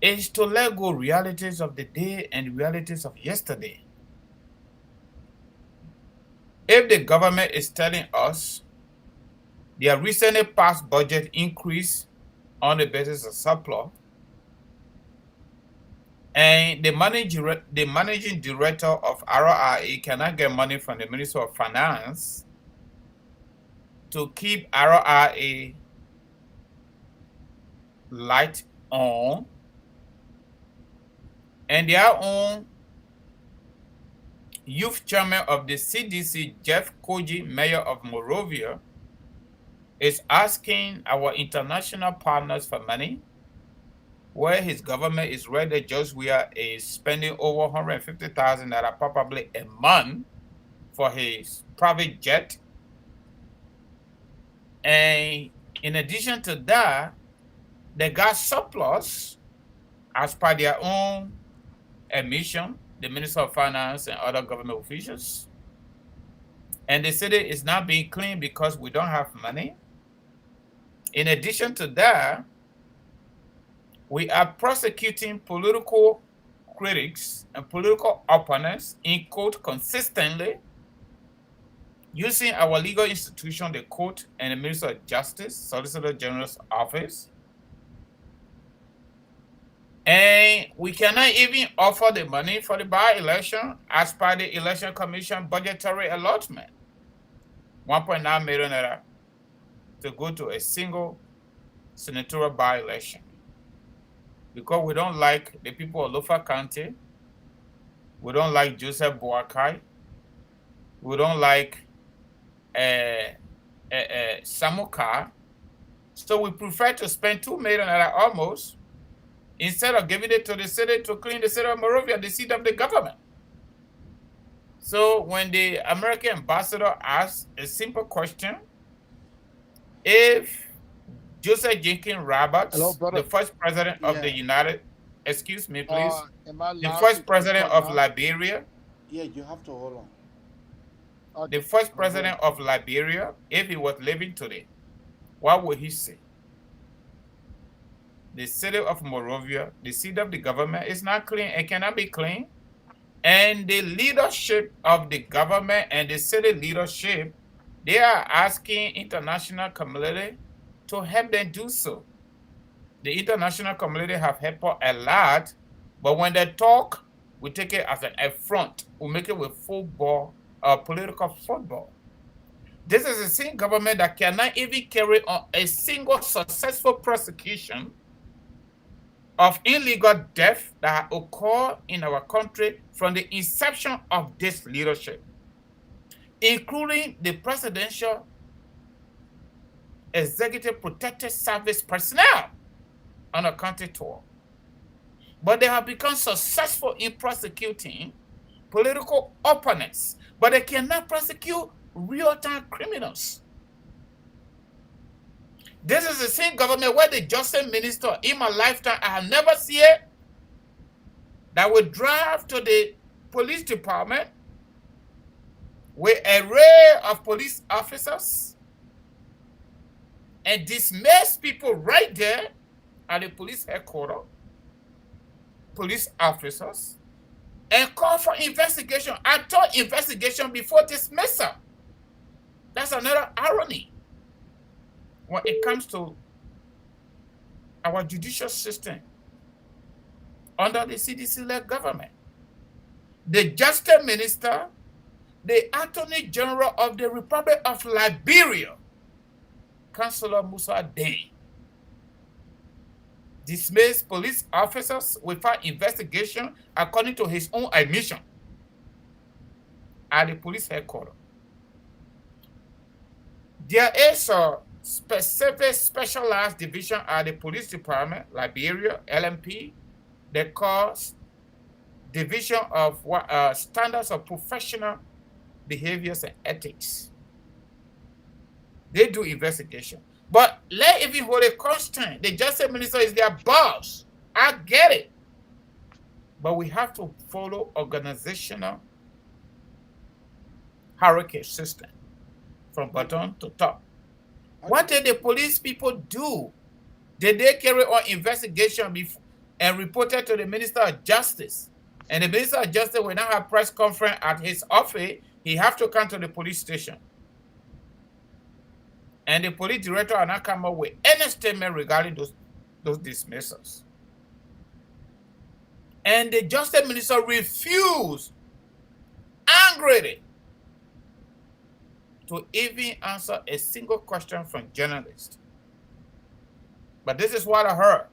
Speaker 11: is to let go realities of the day and realities of yesterday. If the government is telling us their recently passed budget increase on the basis of surplus, and the managing director of RRA cannot get money from the Minister of Finance to keep RRA light on, and their own youth chairman of the CDC, Jeff Koji, mayor of Monrovia, is asking our international partners for money, where his government is ready just where is spending over $150,000 probably a month for his private jet. And in addition to that, they got surplus as per their own admission, the Minister of Finance and other government officials. And the city is not being cleaned because we don't have money. In addition to that, we are prosecuting political critics and political opponents in court consistently using our legal institution, the court, and the Minister of Justice, Solicitor General's office. And we cannot even offer the money for the by-election as per the Election Commission budgetary allotment, 1.9 million naira, to go to a single senatorial by-election. Because we don't like the people of Lofa County, we don't like Joseph Boakai, we don't like Samuka, so we prefer to spend 2 million naira almost instead of giving it to the city to clean the city of Monrovia, the seat of the government. So when the American ambassador asked a simple question, if Joseph Jenkins Roberts, the first president of the United, excuse me please, the first president of Liberia.
Speaker 10: Yeah, you have to hold on.
Speaker 11: The first president of Liberia, if he was living today, what would he say? The city of Monrovia, the seat of the government, is not clean. It cannot be clean. And the leadership of the government and the city leadership, they are asking international community to help them do so. The international community have helped a lot, but when they talk, we take it as an affront. We make it with football, political football. This is the same government that cannot even carry on a single successful prosecution of illegal death that occur in our country from the inception of this leadership, including the presidential executive protected service personnel on a country tour. But they have become successful in prosecuting political opponents, but they cannot prosecute real-time criminals. This is the same government where the justice minister in my lifetime, I have never seen it, that will drive to the police department with an array of police officers and dismiss people right there at the police headquarters, police officers, and call for investigation. I thought investigation before dismissal. That's another irony when it comes to our judicial system under the CDC-led government. The Justice Minister, the Attorney General of the Republic of Liberia, Councillor Musa Dane, dismissed police officers without investigation according to his own admission at the police headquarters. There is a specific specialized division at the police department, Liberia, LMP, that calls Division of Standards of Professional Behaviors and Ethics. They do investigation. But let even hold it constant. The Justice Minister is their boss. I get it. But we have to follow organizational hierarchy system from bottom to top. What did the police people do? Did they carry on investigation before and report it to the Minister of Justice? And the Minister of Justice will now have press conference at his office. He have to come to the police station. And the police director will not come up with any statement regarding those dismissals. And the Justice Minister refused, angrily, to even answer a single question from journalists. But this is what I heard.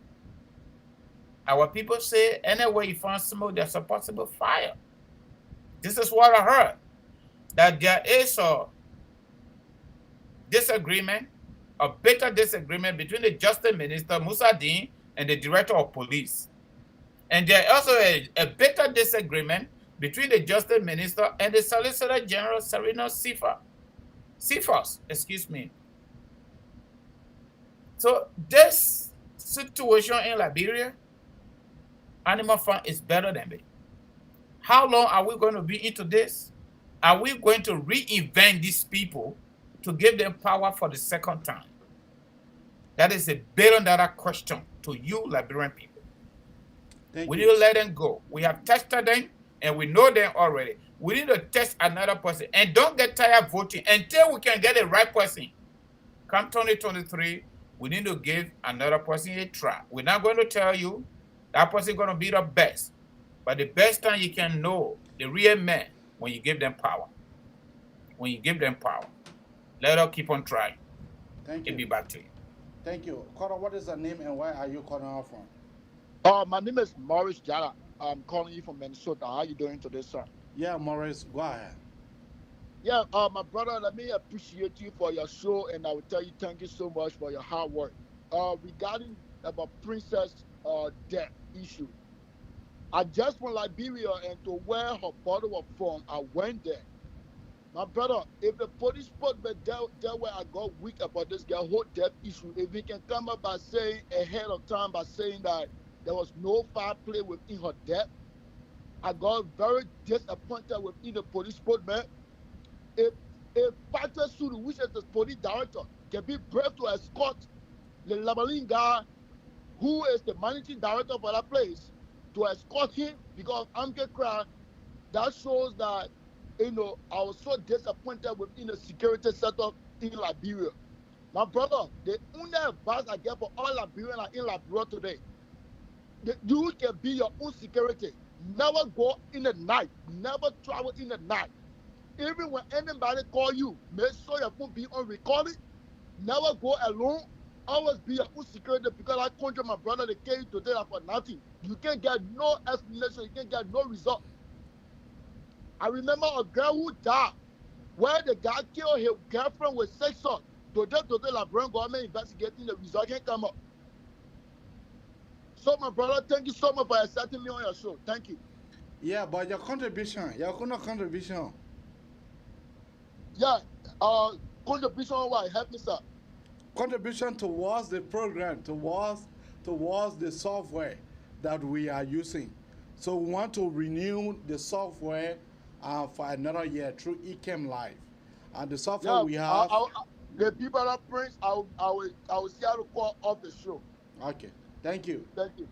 Speaker 11: Our people say, anywhere you find smoke, there's a possible fire. This is what I heard. That there is a disagreement, a bitter disagreement between the Justice Minister, Musa Deen, and the Director of Police. And there is also a bitter disagreement between the Justice Minister and the Solicitor General, Serena Cephas, excuse me. So this situation in Liberia, Animal Farm is better than me. How long are we going to be into this? Are we going to reinvent these people to give them power for the second time? That is $1 billion question to you, Liberian people. Will you let them go? We have tested them and we know them already. We need to test another person. And don't get tired voting until we can get the right person. Come 2023, we need to give another person a try. We're not going to tell you that person is going to be the best. But the best time you can know the real man when you give them power. When you give them power. Let us keep on trying.
Speaker 10: Thank
Speaker 11: It'll be
Speaker 10: you.
Speaker 11: back to you.
Speaker 10: Thank you. Connor, what is the name and where are you calling out from?
Speaker 9: My name is Morris Jara. I'm calling you from Minnesota. How are you doing today, sir?
Speaker 10: Yeah, Morris, go ahead.
Speaker 9: Yeah, my brother, let me appreciate you for your show, and I will tell you thank you so much for your hard work. Regarding about Princess death issue, I just went Liberia and to where her body was from, I went there. My brother, if the police put me there where I got weak about this girl whole death issue, if he can come up by saying ahead of time by saying that there was no foul play within her death, I got very disappointed within the police put man. If Patrick Sulu, which is the police director, can be brave to escort the Labalin guy, who is the managing director for that place, to escort him because I'm getting cry, that shows that, I was so disappointed within the security setup in Liberia. My brother, the only advice I get for all Liberians in Liberia today, you can be your own security. Never go in the night. Never travel in the night. Even when anybody call you, make sure your phone be on recording. Never go alone. Always be your own security because I conjure my brother, they came today for nothing. You can't get no explanation. You can't get no result. I remember a girl who died where the guy killed his girlfriend with sex assault. Today, Liberian government investigating the result can't come up. So, my brother, thank you so much for accepting me on your show. Thank you.
Speaker 10: Yeah, but your contribution. Yeah, contribution.
Speaker 9: Yeah, contribution why help me, sir.
Speaker 10: Contribution towards the program, towards the software that we are using. So we want to renew the software for another year through eCam Live. And the software we have.
Speaker 9: The people that Prince, I will see how to call off the show.
Speaker 10: Okay, thank you.
Speaker 9: Thank you.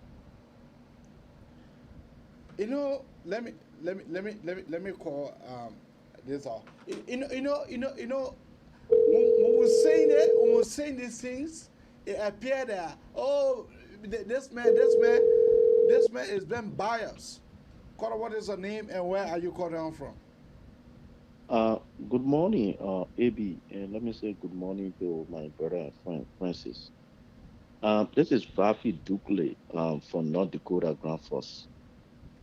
Speaker 10: Let me call this off. When we're saying these things, it appeared that this man is being biased. Carter, what is your name and where are you calling from?
Speaker 12: Good morning, AB, and let me say good morning to my brother and friend Francis. This is Vafi Dukle from North Dakota Grand Force.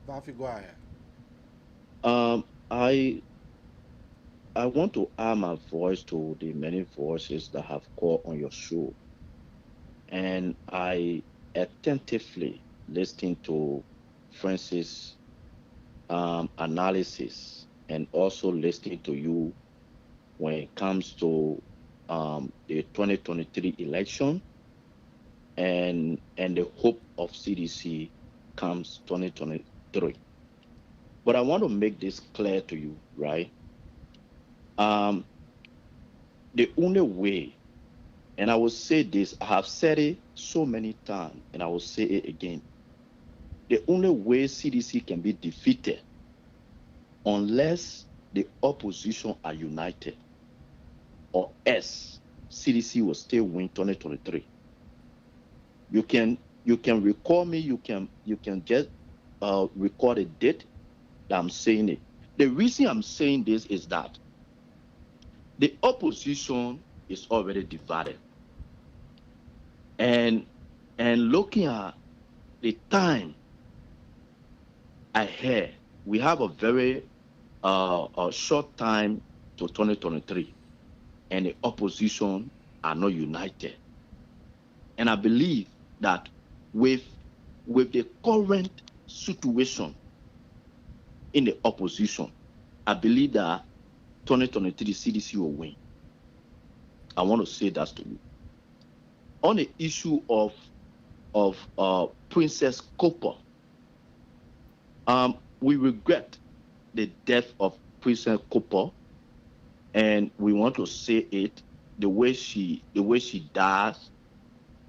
Speaker 10: Vafi, go ahead.
Speaker 12: I want to add my voice to the many voices that have called on your show, and I attentively listened to Francis' analysis, and also listening to you when it comes to the 2023 election and the hope of CDC comes 2023. But I want to make this clear to you, right? The only way, and I will say this, I have said it so many times, and I will say it again. The only way CDC can be defeated unless the opposition are united, or else CDC will still win 2023. You can recall me, you can just record a date that I'm saying it. The reason I'm saying this is that the opposition is already divided. And looking at the time ahead, we have a very short time to 2023, and the opposition are not united. And I believe that with the current situation in the opposition, I believe that 2023 CDC will win. I want to say that to you. On the issue of Princess Copper, we regret the death of Princess Copper, and we want to say it. The way she dies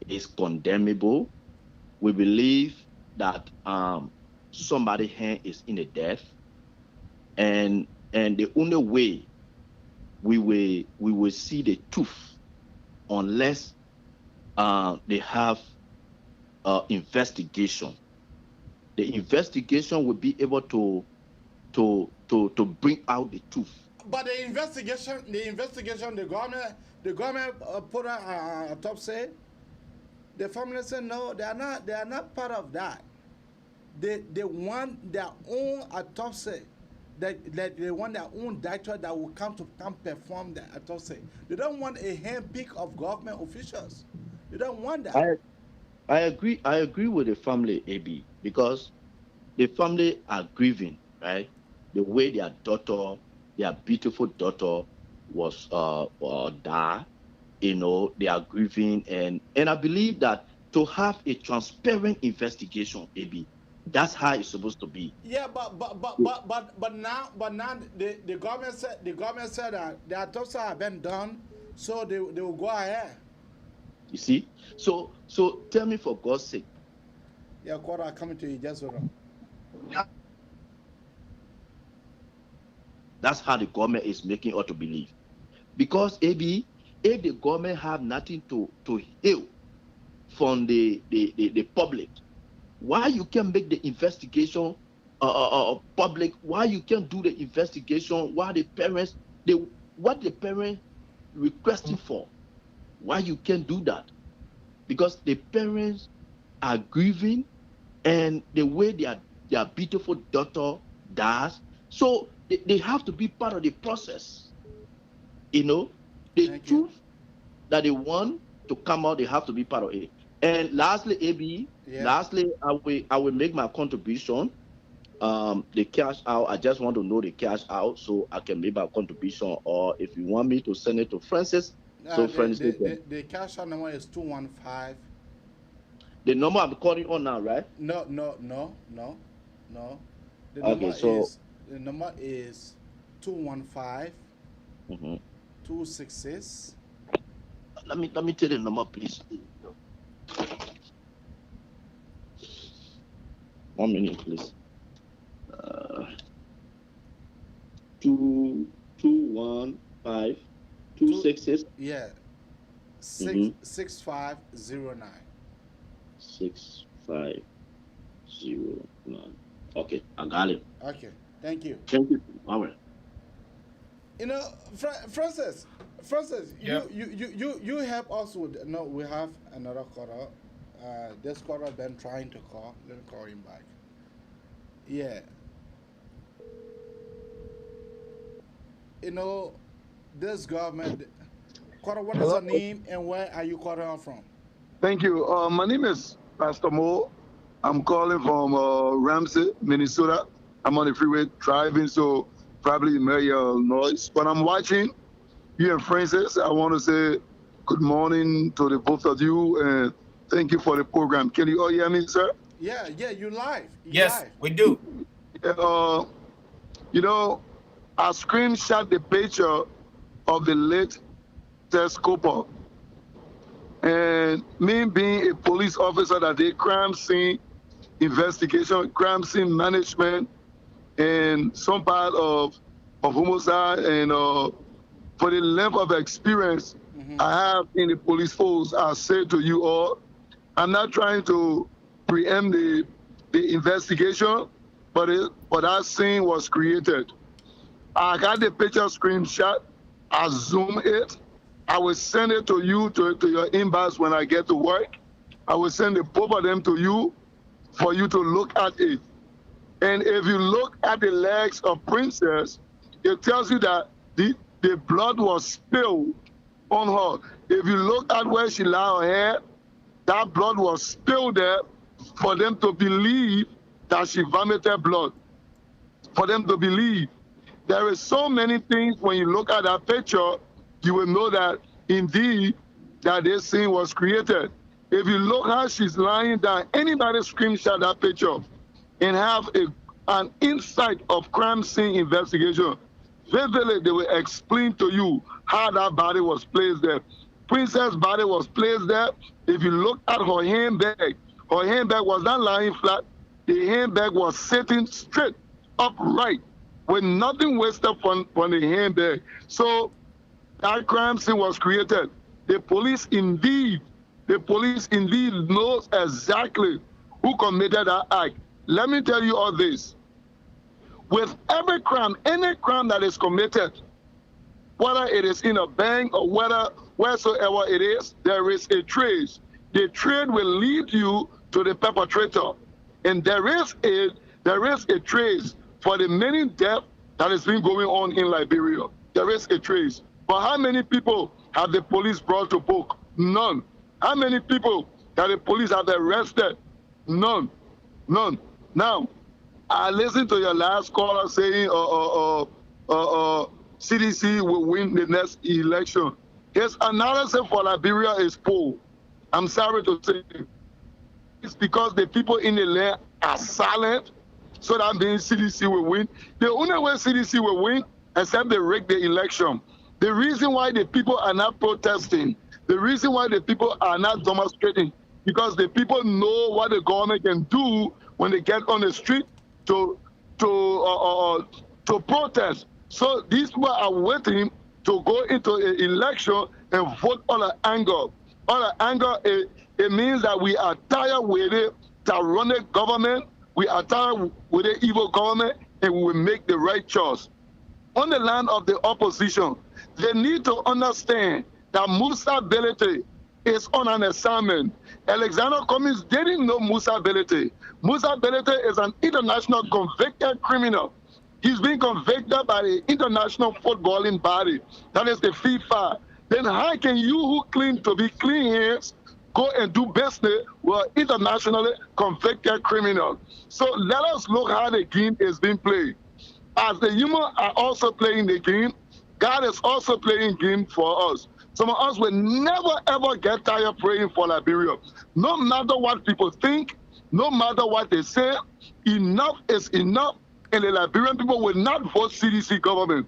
Speaker 12: is condemnable. We believe that somebody's hand is in the death, and the only way we will see the truth unless they have investigation. The investigation will be able to bring out the truth.
Speaker 10: But the investigation, the government put on autopsy. The family said no, they are not part of that. They want their own autopsy. They want their own doctor that will come perform the autopsy. They don't want a handpick of government officials. They don't want that.
Speaker 12: I agree with the family, AB, because the family are grieving, right? The way their beautiful daughter was died, they are grieving, and I believe that to have a transparent investigation, AB, that's how it's supposed to be.
Speaker 10: Yeah, but now the government said that the autopsy have been done, so they will go ahead.
Speaker 12: You see, so tell me, for God's sake.
Speaker 10: Yeah, quarter coming to you, just hold on.
Speaker 12: That's how the government is making us to believe. Because AB, if the government have nothing to heal from the public, why you can make the investigation public? Why you can do the investigation? Why the parents, what the parents requesting for? Why you can't do that? Because the parents are grieving, and the way their beautiful daughter dies, so they have to be part of the process. The truth that they want to come out, they have to be part of it. And lastly, AB, I will make my contribution. The cash out, I just want to know the cash out so I can make my contribution, or if you want me to send it to Francis.
Speaker 10: The cash out number is 215.
Speaker 12: The number I'm calling on now, right?
Speaker 10: No. The number is 215 266.
Speaker 12: Let me tell the number, please. 1 minute, please. 215 266.
Speaker 10: Yeah. 6509.
Speaker 12: 6509. Okay, I got it.
Speaker 10: Okay, thank you.
Speaker 12: Thank you. All right.
Speaker 10: Francis,
Speaker 11: yep.
Speaker 10: you help us with. No, we have another caller. This caller been trying to call. Let me call him back. Yeah. This government. Caller, what is your name and where are you calling from?
Speaker 13: Thank you. My name is Pastor Mo. I'm calling from Ramsey, Minnesota. I'm on the freeway driving, so probably you may hear noise. But I'm watching you and Francis. I want to say good morning to the both of you and thank you for the program. Can you all hear me, sir?
Speaker 10: Yeah, you live.
Speaker 11: Yes, we do.
Speaker 13: I screenshot the picture of the late Tess Cooper. And me being a police officer that did crime scene investigation, crime scene management, and some part of homicide, and for the length of experience I have in the police force, I say to you all, I'm not trying to preempt the investigation, but that scene was created. I got the picture screenshot, I zoom it, I will send it to you, to your inbox when I get to work. I will send the both of them to you for you to look at it. And if you look at the legs of Princess, it tells you that the blood was spilled on her. If you look at where she lay her head, that blood was spilled there for them to believe that she vomited blood. For them to believe. There is so many things when you look at that picture, you will know that indeed that this scene was created. If you look how she's lying down, anybody screenshot that picture and have an insight of crime scene investigation, vividly they will explain to you how that body was placed there. Princess' body was placed there. If you look at her handbag was not lying flat. The handbag was sitting straight, upright. with nothing wasted from the handbag. So that crime scene was created. The police indeed knows exactly who committed that act. Let me tell you all this. With every crime, any crime that is committed, whether it is in a bank or wheresoever it is, there is a trace. The trace will lead you to the perpetrator. And there is a trace for the many deaths that has been going on in Liberia. There is a trace. But how many people have the police brought to book? None. How many people that the police have arrested? None. None. Now, I listened to your last caller saying CDC will win the next election. His analysis for Liberia is poor. I'm sorry to say. It's because the people in the land are silent, so that means CDC will win. The only way CDC will win, except they rig the election. The reason why the people are not protesting, the reason why the people are not demonstrating, because the people know what the government can do when they get on the street to protest. So these people are waiting to go into an election and vote on the anger. On the anger, it means that we are tired with it, tyrannic government, we are tired with the evil government, and we will make the right choice. On the line of the opposition, they need to understand that Musa Belete is on an assignment. Alexander Cummings didn't know Musa Belete. Musa Belete is an international convicted criminal. He's been convicted by the international footballing body, that is the FIFA. Then how can you who claim to be clean hands go and do business with an internationally convicted criminal? So let us look how the game is being played. As the human are also playing the game, God is also playing game for us. Some of us will never ever get tired praying for Liberia. No matter what people think, no matter what they say, enough is enough, and the Liberian people will not vote CDC government.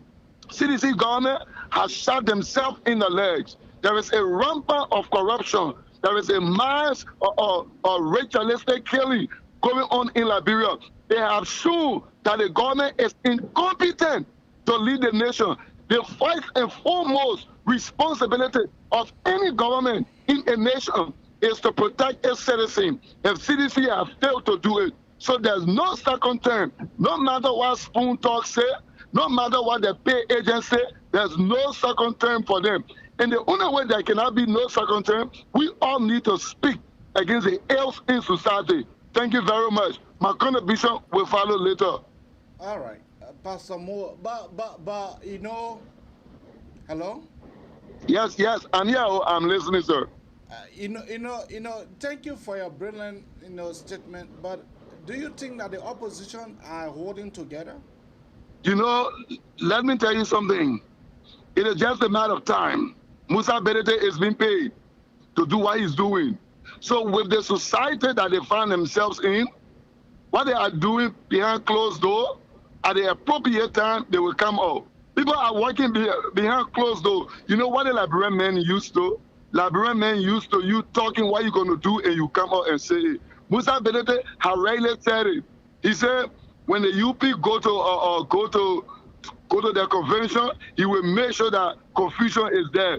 Speaker 13: CDC government has shot themselves in the legs. There is a rampant of corruption. There is a mass of ritualistic killing going on in Liberia. They have shown that the government is incompetent to lead the nation. The first and foremost responsibility of any government in a nation is to protect its citizens. If CDC have failed to do it, so there's no second term. No matter what Spoon Talk say, no matter what the pay agents say, there's no second term for them. And the only way there cannot be no second term, we all need to speak against the ills in society. Thank you very much. My contribution will follow later.
Speaker 10: All right, Pastor Moore, but you know, hello.
Speaker 13: Yes, I'm here. I'm listening, sir.
Speaker 10: Thank you for your brilliant, statement. But do you think that the opposition are holding together?
Speaker 13: Let me tell you something. It is just a matter of time. Musa Belete is being paid to do what he's doing. So with the society that they find themselves in, what they are doing behind closed door, at the appropriate time, they will come out. People are working behind closed door. You know what the Liberian men used to? Liberian men used to you talking what you're going to do, and you come out and say it. Musa Belete has rightly said it. He said when the UP go to the convention, he will make sure that confusion is there.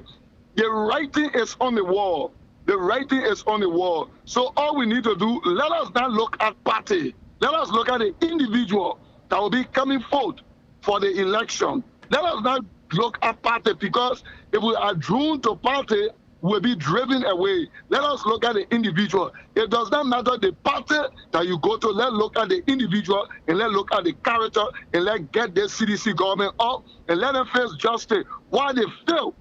Speaker 13: The writing is on the wall. The writing is on the wall. So all we need to do, let us not look at party. Let us look at the individual that will be coming forth for the election. Let us not look at party, because if we are drawn to party, we'll be driven away. Let us look at the individual. It does not matter the party that you go to. Let's look at the individual, and let's look at the character, and let's get the CDC government up, and let them face justice. Why they fail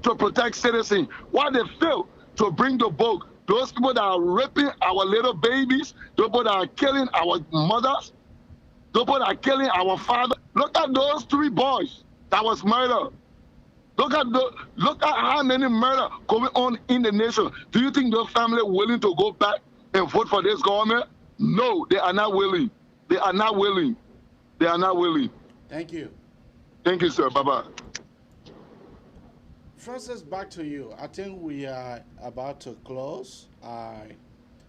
Speaker 13: to protect citizens, why they fail to bring the book. Those people that are raping our little babies, those people that are killing our mothers, those people that are killing our father. Look at those 3 boys that was murdered. Look at how many murder going on in the nation. Do you think those families willing to go back and vote for this government? No, they are not willing. They are not willing. They are not willing.
Speaker 10: Thank you.
Speaker 13: Thank you, sir. Bye-bye.
Speaker 10: Francis, back to you. I think we are about to close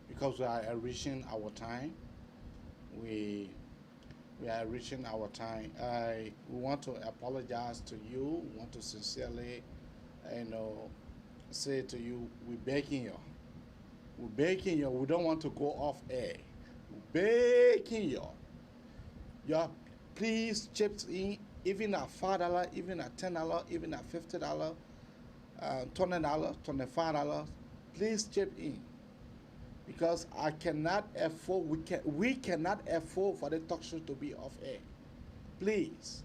Speaker 10: because we are reaching our time. We we are reaching our time. We want to apologize to you. We want to sincerely, say to you, we're begging you. We're begging you. We don't want to go off air. We're begging you. You please chip in, even at $5, even at $10, even at $50, $20, $25. Please chip in, because I cannot afford. We cannot afford for the talk show to be off air. Please,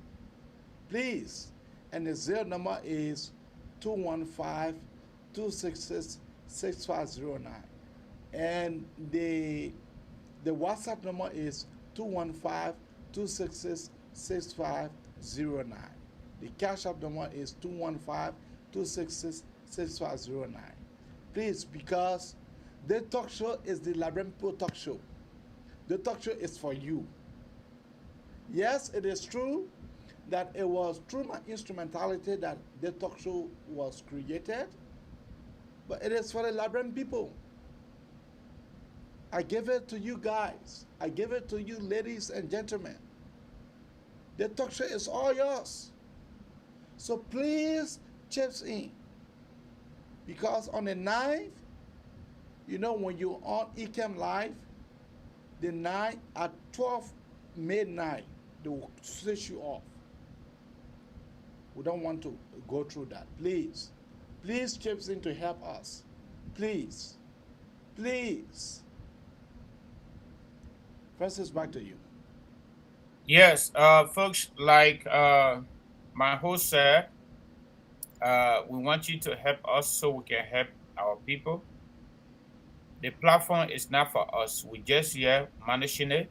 Speaker 10: please, and the zero number is 215-266-6509, and the WhatsApp number is 215-266-6509. The Cash App number is 215-266-6509. Please, because the talk show is the Liberian People talk show. The talk show is for you. Yes, it is true that it was through my instrumentality that the talk show was created, but it is for the Liberian people. I give it to you guys. I give it to you, ladies and gentlemen. The talk show is all yours. So please chip in. Because on the 9th, when you're on Ecam Live, the 9th at 12 midnight, they will switch you off. We don't want to go through that. Please. Please chip in to help us. Please. Please. Francis, back to you.
Speaker 11: Yes, folks, like my host said, we want you to help us so we can help our people. The platform is not for us. We just here managing it.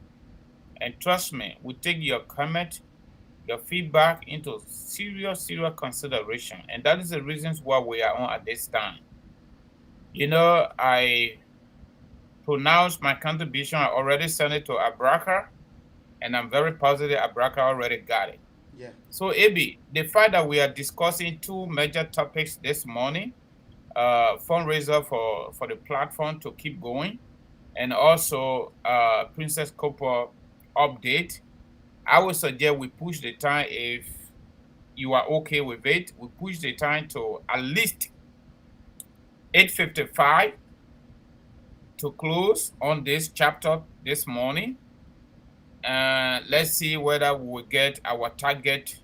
Speaker 11: And trust me, we take your comment, your feedback into serious consideration. And that is the reasons why we are on at this time. I pronounced my contribution. I already sent it to Abraka, and I'm very positive Abraka already got it.
Speaker 10: Yeah.
Speaker 11: So, AB, the fact that we are discussing two major topics this morning, fundraiser for the platform to keep going, and also Princess Copper update, I would suggest we push the time, if you are okay with it, we push the time to at least 8:55 to close on this chapter this morning. Let's see whether we will get our target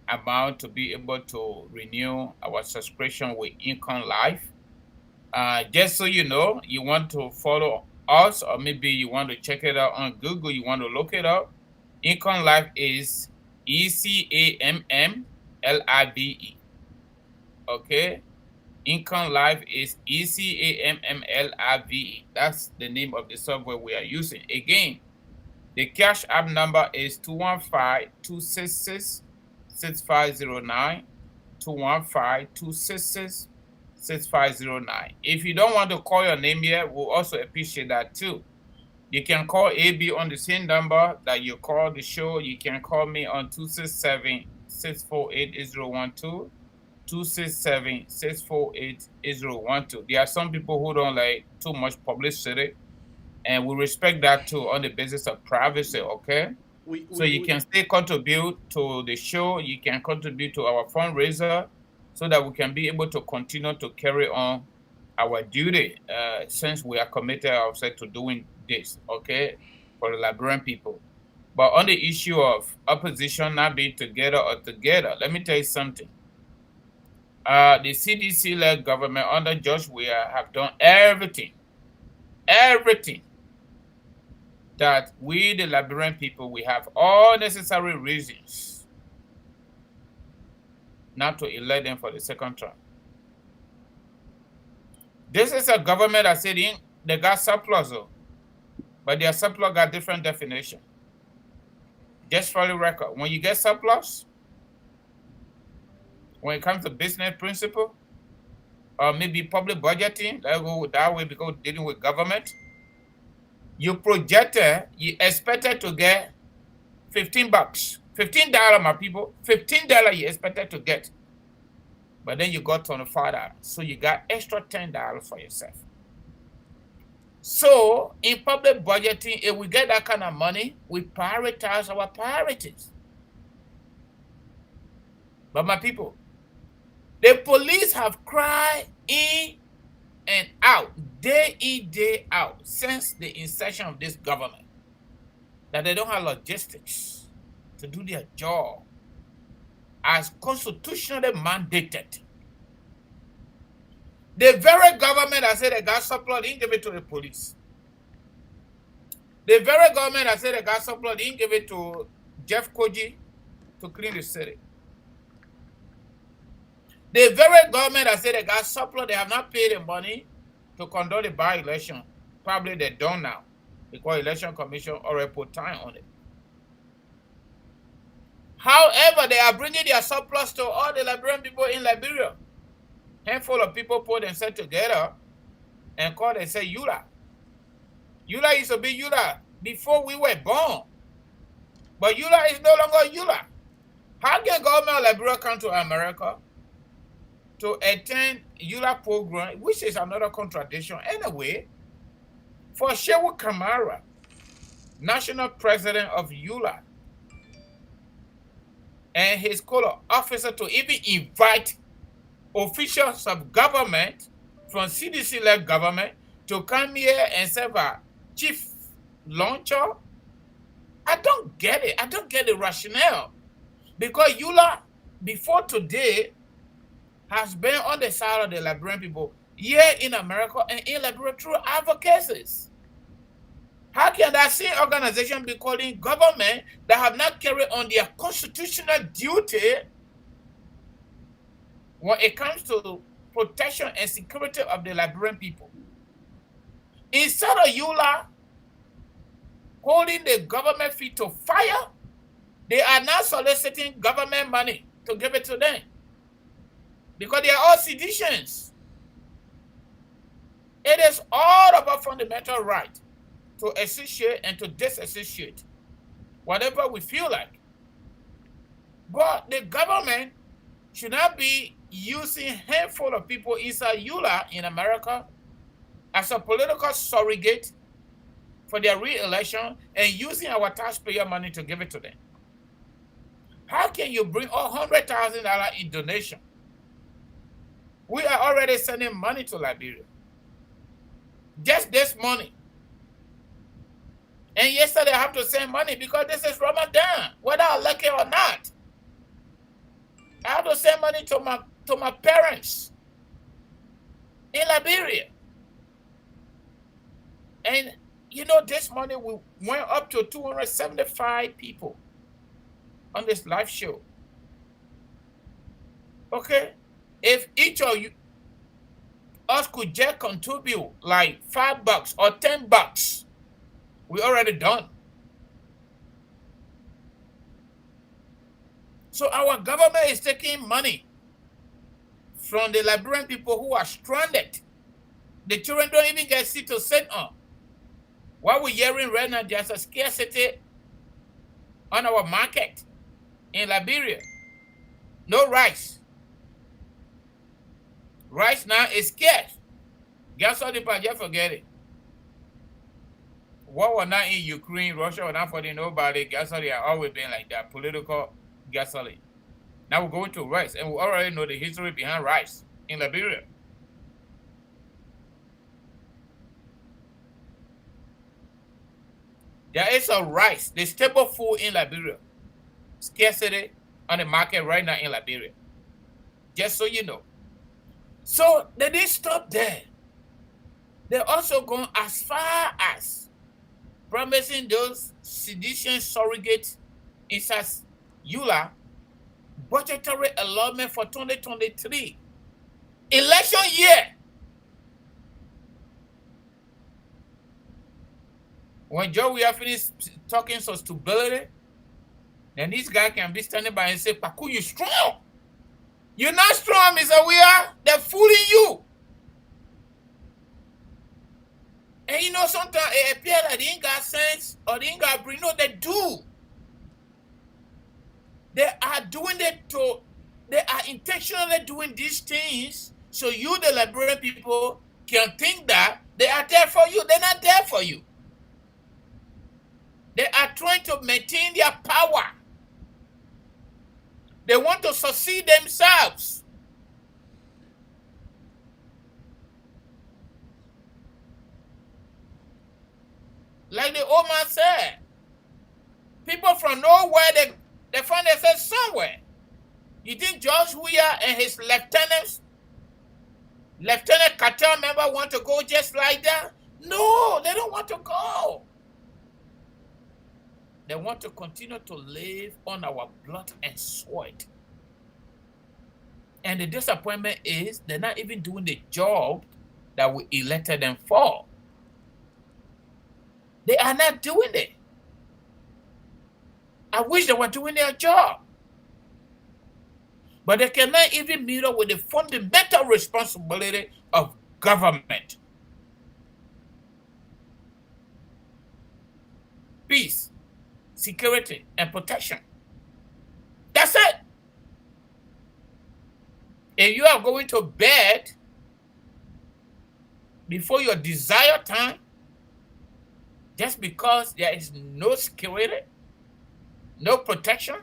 Speaker 11: amount to be able to renew our subscription with Income Life. Just so you know, you want to follow us, or maybe you want to check it out on Google, you want to look it up. Income Life is ECAMMLIVE. Okay? Income Life is ECAMMLIVE. That's the name of the software we are using. Again, the Cash App number is 215-266-6509. 215-266-6509. If you don't want to call your name here, we'll also appreciate that too. You can call AB on the same number that you call the show. You can call me on 267-648-8012. 267-648-8012. There are some people who don't like too much publicity, and we respect that too on the basis of privacy, okay? So you can still contribute to the show. You can contribute to our fundraiser so that we can be able to continue to carry on our duty since we are committed ourselves to doing this, okay, for the Liberian people. But on the issue of opposition not being together or together, let me tell you something. The CDC-led government under George Weah have done everything that we, the Liberian people, we have all necessary reasons not to elect them for the second term. This is a government that said they got surplus, but their surplus got different definition. Just for the record, when you get surplus, when it comes to business principle, or maybe public budgeting, let's go that way because dealing with government, you expected to get $15. $15, my people. $15 you expected to get. But then you got $25. So you got extra $10 for yourself. So in public budgeting, if we get that kind of money, we prioritize our priorities. But my people, the police have cried in and out, day in, day out, since the inception of this government, that they don't have logistics to do their job as constitutionally mandated. The very government that said they got surplus didn't give it to the police. The very government that said they got surplus didn't give it to Jeff Koji to clean the city. The very government that said they got surplus, they have not paid the money to conduct the by-election. Probably they don't now, because election commission already put time on it. However, they are bringing their surplus to all the Liberian people in Liberia. Handful of people put themselves together and call themselves Yula. Yula used to be Yula before we were born. But Yula is no longer Yula. How can government of Liberia come to America to attend Yula program, which is another contradiction anyway, for Shehu Kamara, national president of Yula, and his co-officer to even invite officials of government from CDC-led government to come here and serve a chief launcher? I don't get it. I don't get the rationale. Because Yula, before today, has been on the side of the Liberian people here in America and in Liberia through advocacies. How can that same organization be calling government that have not carried on their constitutional duty when it comes to protection and security of the Liberian people? Instead of Yula holding the government feet to fire, they are now soliciting government money to give it to them. Because they are all seditionists. It is all about fundamental right to associate and to disassociate, whatever we feel like. But the government should not be using a handful of people inside Yula in America as a political surrogate for their re-election and using our taxpayer money to give it to them. How can you bring $100,000 in donation? We are already sending money to Liberia. Just this money. And yesterday I have to send money because this is Ramadan, whether I like it or not. I have to send money to my parents in Liberia. And you know, this money we went up to 275 people on this live show. Okay? If each of you, us could just contribute like $5 or $10, we already done. So our government is taking money from the Liberian people who are stranded. The children don't even get seat to sit on. What we're hearing right now, there's a scarcity on our market in Liberia. No rice. Rice now is scarce. Gas all the part, just forget it. War was not in Ukraine, Russia was not fighting nobody. Gasoline has always been like that, political gasoline. Now we're going to rice, and we already know the history behind rice in Liberia. There is a rice, the staple food in Liberia. Scarcity on the market right now in Liberia. Just so you know. So they didn't stop there. They're also going as far as promising those sedition surrogates inside Yula budgetary allotment for 2023 election year. When Joe we are finished talking some stability, then this guy can be standing by and say, Paku, you strong. You're not strong, Mr. Weir. They're fooling you. And you know, sometimes it appears that they ain't got sense or they ain't got brain. No, they do. They are doing it they are intentionally doing these things so you, the Liberian people, can think that they are there for you. They're not there for you. They are trying to maintain their power. They want to succeed themselves. Like the old man said, people from nowhere, they find themselves somewhere. You think George Weah and his lieutenants, Lieutenant Cartel member, want to go just like that? No, they don't want to go. They want to continue to live on our blood and sweat. And the disappointment is they're not even doing the job that we elected them for. They are not doing it. I wish they were doing their job. But they cannot even meet up with the fundamental responsibility of government. Peace, security, and protection. That's it. If you are going to bed before your desired time, just because there is no security, no protection,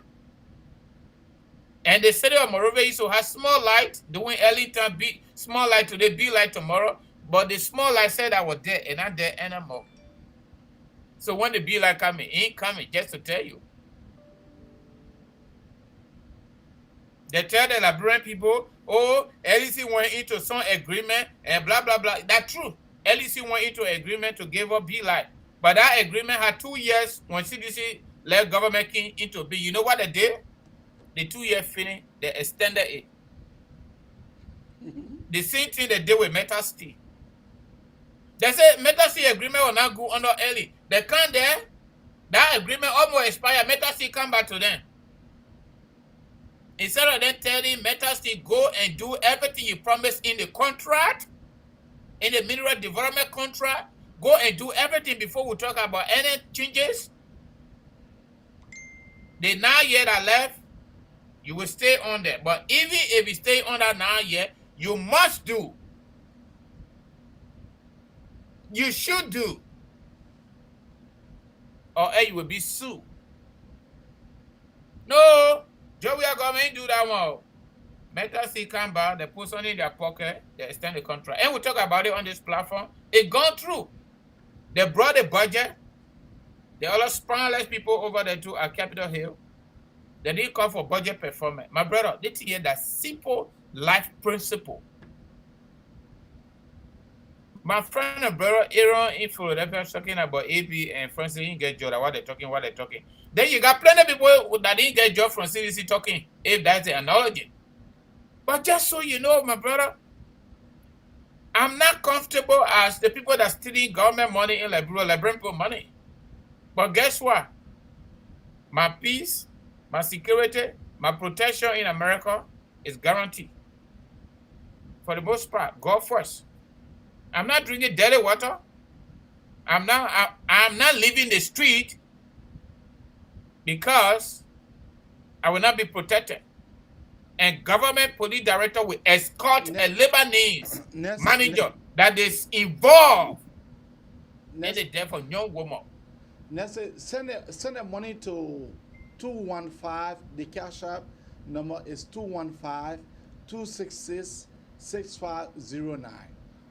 Speaker 11: and the city of Monrovia used to have small light doing early time, small light today, be light tomorrow, but the small light said I was there and not there anymore. So when the be light coming, ain't coming just to tell you. They tell the Liberian people, oh, LEC went into some agreement and blah, blah, blah. That's true. LEC went into agreement to give up be light. But that agreement had 2 years when CDC let government into be. You know what they did? The 2 year finish, they extended it. The same thing they did with Metal Steel. They said Metal Steel agreement will not go under early. They can't there. That agreement almost expired. Metal Steel come back to them. Instead of them telling Metal Steel go and do everything you promised in the contract, in the mineral development contract, go and do everything before we talk about any changes. The 9 years that left, you will stay on there. But even if you stay on that 9 years, you must do. You should do. Or else you will be sued. No, Joey government do that one. Metal Steel come back, they put something in their pocket, they extend the contract. And we talk about it on this platform. It gone through. They brought the budget. They all spineless people over there too at Capitol Hill. They didn't call for budget performance. My brother, this is that simple life principle. My friend and brother Aaron in Philadelphia talking about AB and Francis didn't get job. What they're talking. Then you got plenty of people that didn't get job from CDC talking, if that's the analogy. But just so you know, my brother, I'm not comfortable as the people that stealing government money in Liberian people money. But guess what? My peace, my security, my protection in America is guaranteed. For the most part, God first. I'm not drinking dirty water. I'm not leaving the street because I will not be protected. And government police director will escort a Lebanese manager that is involved in the death of young woman.
Speaker 10: Send the money to 215. The cash app number is 215-266-6509.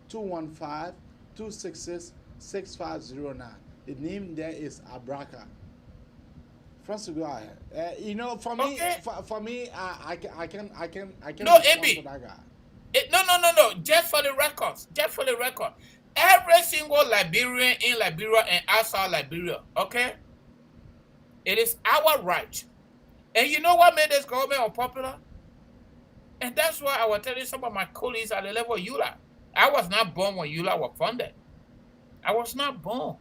Speaker 10: 215-266-6509. The name there is Abraka. Francis, go ahead. You know, for me, I can.
Speaker 11: No, AB. No. Just for the records. Every single Liberian in Liberia and outside Liberia, okay? It is our right. And you know what made this government unpopular? And that's why I was telling some of my colleagues at the level of EULA. I was not born when EULA was funded. I was not born.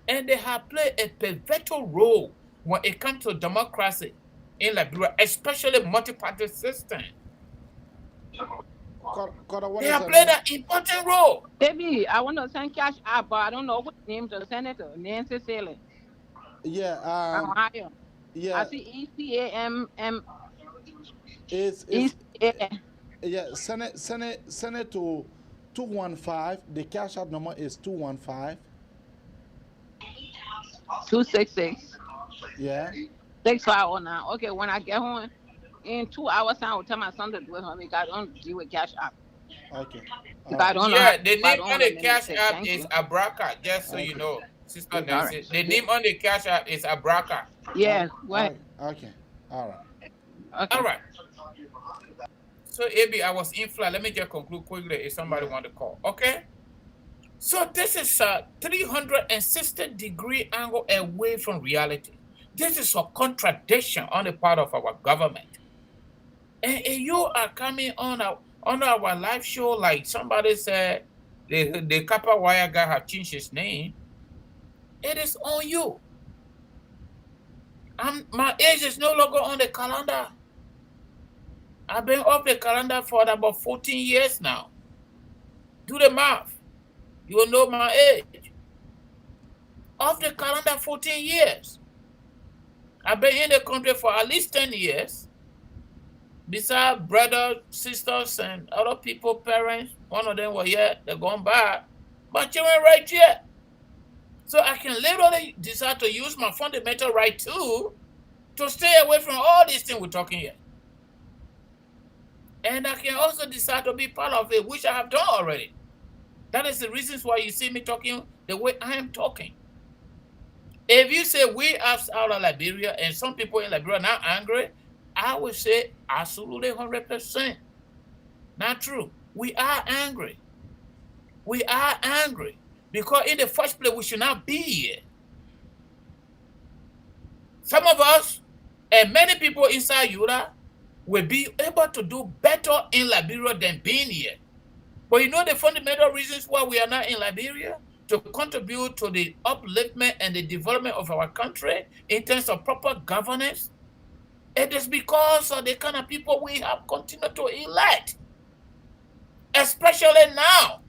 Speaker 11: And they have played a pivotal role when it comes to democracy in Liberia, especially multi-party system. They have played an important role.
Speaker 14: Baby, I want to send cash out, but I don't know what name to send it to. Nancy Saley.
Speaker 10: Yeah.
Speaker 14: Ohio.
Speaker 10: Yeah.
Speaker 14: I see ECAMM.
Speaker 10: Yeah. Send it to 215. The cash out number is 215.
Speaker 14: 266
Speaker 10: Yeah.
Speaker 14: 6509. Okay, when I get home in 2 hours, I will tell my son to do it for me. I don't deal with cash app.
Speaker 10: Okay.
Speaker 14: I don't know.
Speaker 11: Yeah, the name
Speaker 14: on
Speaker 11: on the cash app is Abraka, just so you know, Sister
Speaker 14: It's
Speaker 11: Nancy.
Speaker 14: alright.
Speaker 11: The name on the cash app is Abraka.
Speaker 14: Yeah, what?
Speaker 10: Okay. All right.
Speaker 14: Okay.
Speaker 11: All right. So, AB, I was in flight. Let me just conclude quickly if somebody want to call. Okay? So, this is a 360-degree angle away from reality. This is a contradiction on the part of our government. And you are coming on our live show like somebody said the copper wire guy have changed his name. It is on you. My age is no longer on the calendar. I've been off the calendar for about 14 years now. Do the math. You will know my age. Off the calendar 14 years. I've been in the country for at least 10 years. Besides brothers, sisters, and other people, parents, one of them were here, they're gone back. My children right here. So I can literally decide to use my fundamental right to stay away from all these things we're talking here. And I can also decide to be part of it, which I have done already. That is the reasons why you see me talking the way I am talking. If you say we out of Liberia and some people in Liberia are now angry, I would say absolutely 100%. Not true. We are angry. We are angry because in the first place, we should not be here. Some of us and many people inside Yoruba will be able to do better in Liberia than being here. But you know the fundamental reasons why we are not in Liberia? To contribute to the upliftment and the development of our country in terms of proper governance. It is because of the kind of people we have continued to elect. Especially now.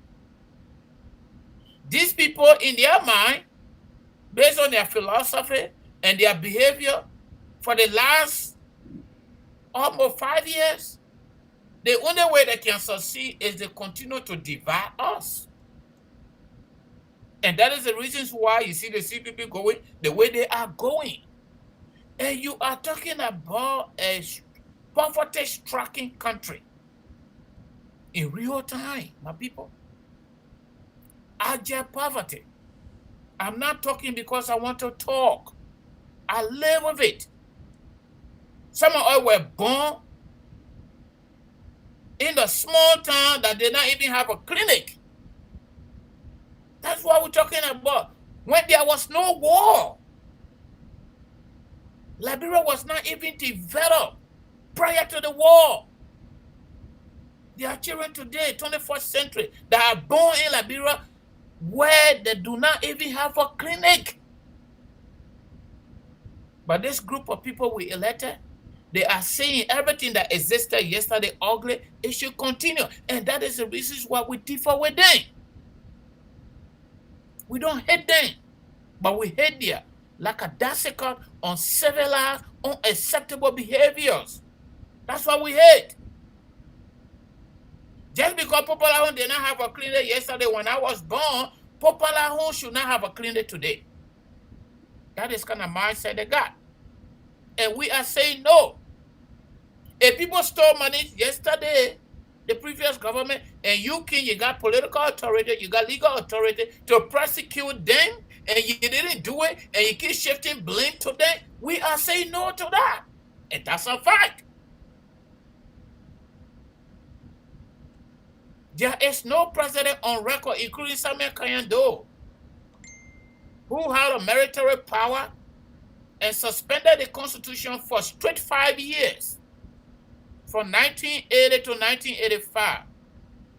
Speaker 11: These people in their mind, based on their philosophy and their behavior, for the last almost 5 years, the only way they can succeed is to continue to divide us. And that is the reasons why you see the CPP going the way they are going. And you are talking about a poverty-stricken country in real time, my people. Abject poverty. I'm not talking because I want to talk. I live with it. Some of us were born in a small town that did not even have a clinic. That's what we're talking about. When there was no war, Liberia was not even developed prior to the war. There are children today, 21st century, that are born in Liberia where they do not even have a clinic. But this group of people we elected, they are saying everything that existed yesterday ugly, it should continue. And that is the reason why we differ with them. We don't hate them, but we hate their lackadaisical, uncivilized, unacceptable behaviors. That's what we hate. Just because Popular Home did not have a clinic yesterday when I was born, Popular Home should not have a clinic today. That is kind of mindset they got. And we are saying no. If people stole money yesterday, the previous government, and you got political authority, you got legal authority to prosecute them, and you didn't do it, and you keep shifting blame to them, we are saying no to that. And that's a fact. There is no president on record, including Samuel Kanyando, who had a military power and suspended the Constitution for straight 5 years. From 1980 to 1985,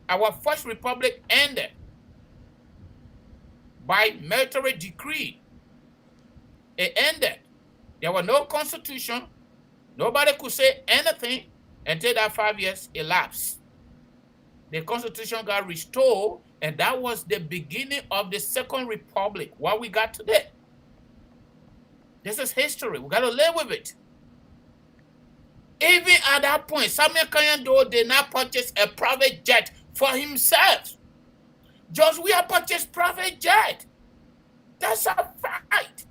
Speaker 11: our first republic ended by military decree. It ended. There was no constitution. Nobody could say anything until that 5 years elapsed. The constitution got restored, and that was the beginning of the second republic, what we got today. This is history. We got to live with it. Even at that point, Samuel Kanyando did not purchase a private jet for himself. George, we have purchased private jet. That's a fact.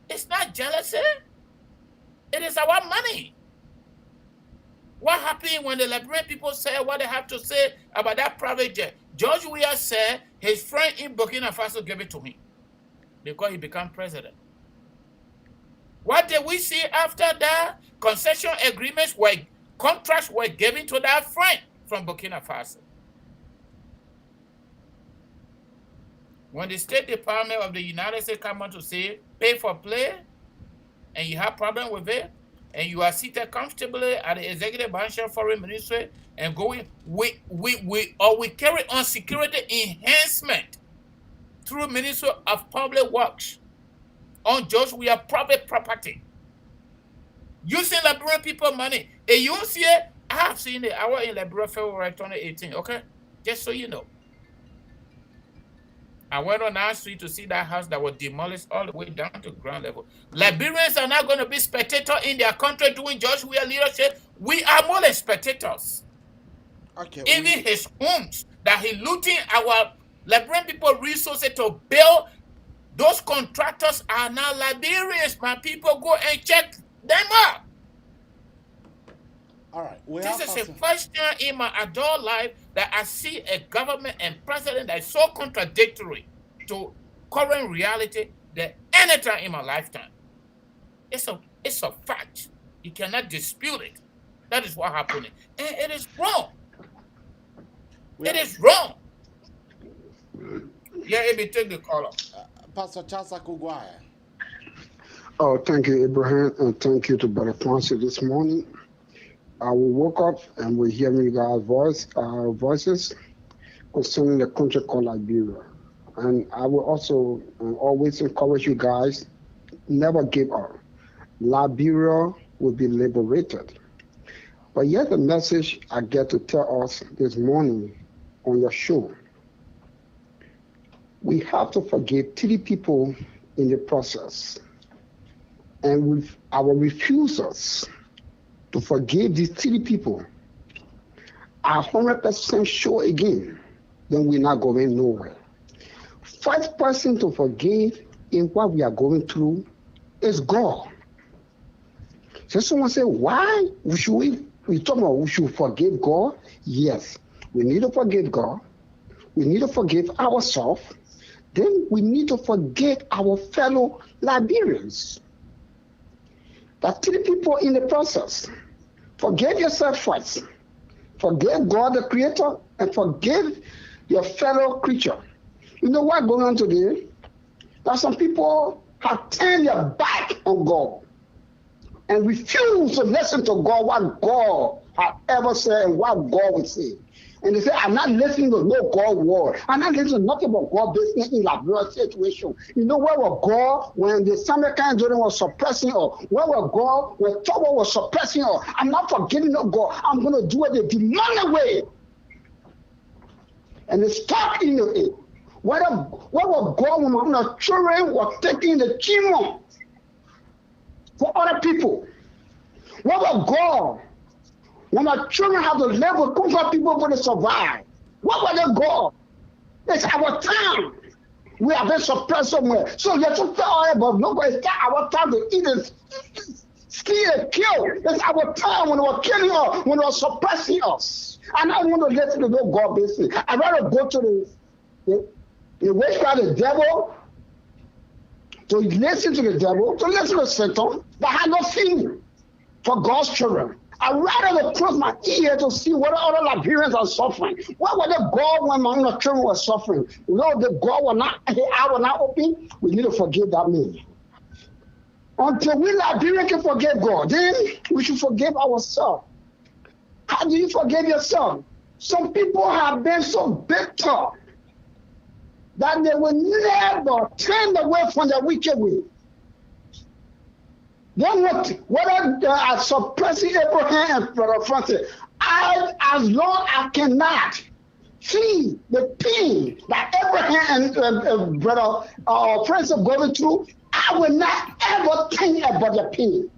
Speaker 11: It's not jealousy. It is our money. What happened when the Liberian people say what they have to say about that private jet? George Weah said his friend in Burkina Faso gave it to him because he became president. What did we see after that? Concession agreements contracts were given to that friend from Burkina Faso. When the State Department of the United States come on to say pay for play, and you have problem with it, and you are seated comfortably at the executive branch of foreign ministry and going, we carry on security enhancement through Ministry of Public Works on George Weah private property. Using Liberian people money. And you see it, I have seen it. I was in Liberia February 2018, okay? Just so you know. I went on our street to see that house that was demolished all the way down to ground level. Liberians are not going to be spectators in their country doing George Weah leadership. We are more than spectators.
Speaker 10: Okay.
Speaker 11: Even his homes that he looting our Liberian people resources to build, those contractors are now Liberians. My people go and check them out.
Speaker 10: All right.
Speaker 11: This is the first time in my adult life that I see a government and president that is so contradictory to current reality than any time in my lifetime. It's a fact. You cannot dispute it. That is what happened. And it is wrong. It is wrong. Yeah, Amy, take the call up.
Speaker 10: Pastor Charles Akugwaya.
Speaker 15: Oh, thank you, Abraham, and thank you to Brother Francis this morning. We woke up and we're hearing you guys' voices concerning the country called Liberia. And I will also always encourage you guys, never give up. Liberia will be liberated. But yet the message I get to tell us this morning on your show, we have to forgive 3 people in the process. And with our refusals to forgive these 3 people, are 100% sure again, then we're not going nowhere. First person to forgive in what we are going through is God. So someone say, why should we talk about we should forgive God? Yes, we need to forgive God. We need to forgive ourselves. Then we need to forgive our fellow Liberians. There are 3 people in the process. Forgive yourself first. Forgive God the Creator and forgive your fellow creature. You know what's going on today? That some people have turned their back on God and refuse to listen to God, what God has ever said and what God will say. And they say, I'm not listening to no God word. I'm not listening to nothing about God business in Liberia situation. You know where was God when the Samaritan Jordan was suppressing her? Where was God when trouble was suppressing her? I'm not forgetting of God. I'm going to do it the demonic way. And it's stuck in the where was God when the children were taking the chemo for other people? Where was God when our children have to live with comfort people for to survive? What was the goal? It's our time. We have been suppressed somewhere. So you have to tell everybody, nobody, it's our time to eat and steal and kill. It's our time when they were killing us, when they were suppressing us. And I don't want to listen to no God business. I'd rather go to the witchcraft of the devil, to listen to the devil, to listen to Satan, that had no feeling for God's children. I'd rather close my ear to see what other Liberians are suffering. What was the God when my own children were suffering? You know, the God will not, his eye will not open. We need to forgive that man. Until we Liberians can forgive God, then we should forgive ourselves. How do you forgive yourself? Some people have been so bitter that they will never turn away from their wicked way. Then what are suppressing Abraham and Brother Francis? As long as I cannot see the pain that Abraham and Brother Francis are going through, I will not ever think about the pain.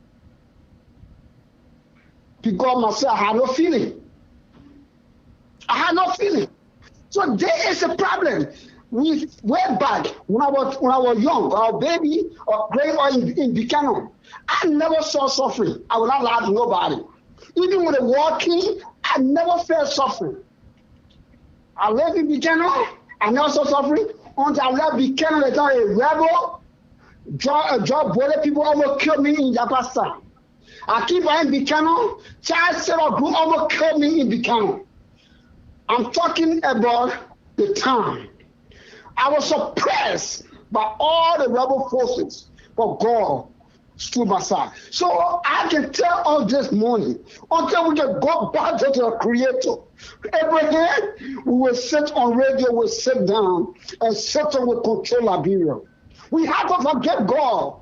Speaker 15: Because myself, I had no feeling. I had no feeling. So there is a problem. We way back when I was young, our baby or growing up in Buchanan, I never saw suffering. I will not lie to nobody. Even when I walking, I never felt suffering. I lived in Buchanan, I never saw suffering until I left Buchanan. They thought a rebel, drug border people almost killed me in Yapasta. I keep on in Buchanan, child seller group almost killed me in Buchanan. I'm talking about the time. I was suppressed by all the rebel forces, but God stood by side. So I can tell us this morning, until we can go back to the Creator. Abraham, we will sit on radio, we will sit down, and Satan will control Liberia. We have to forget God.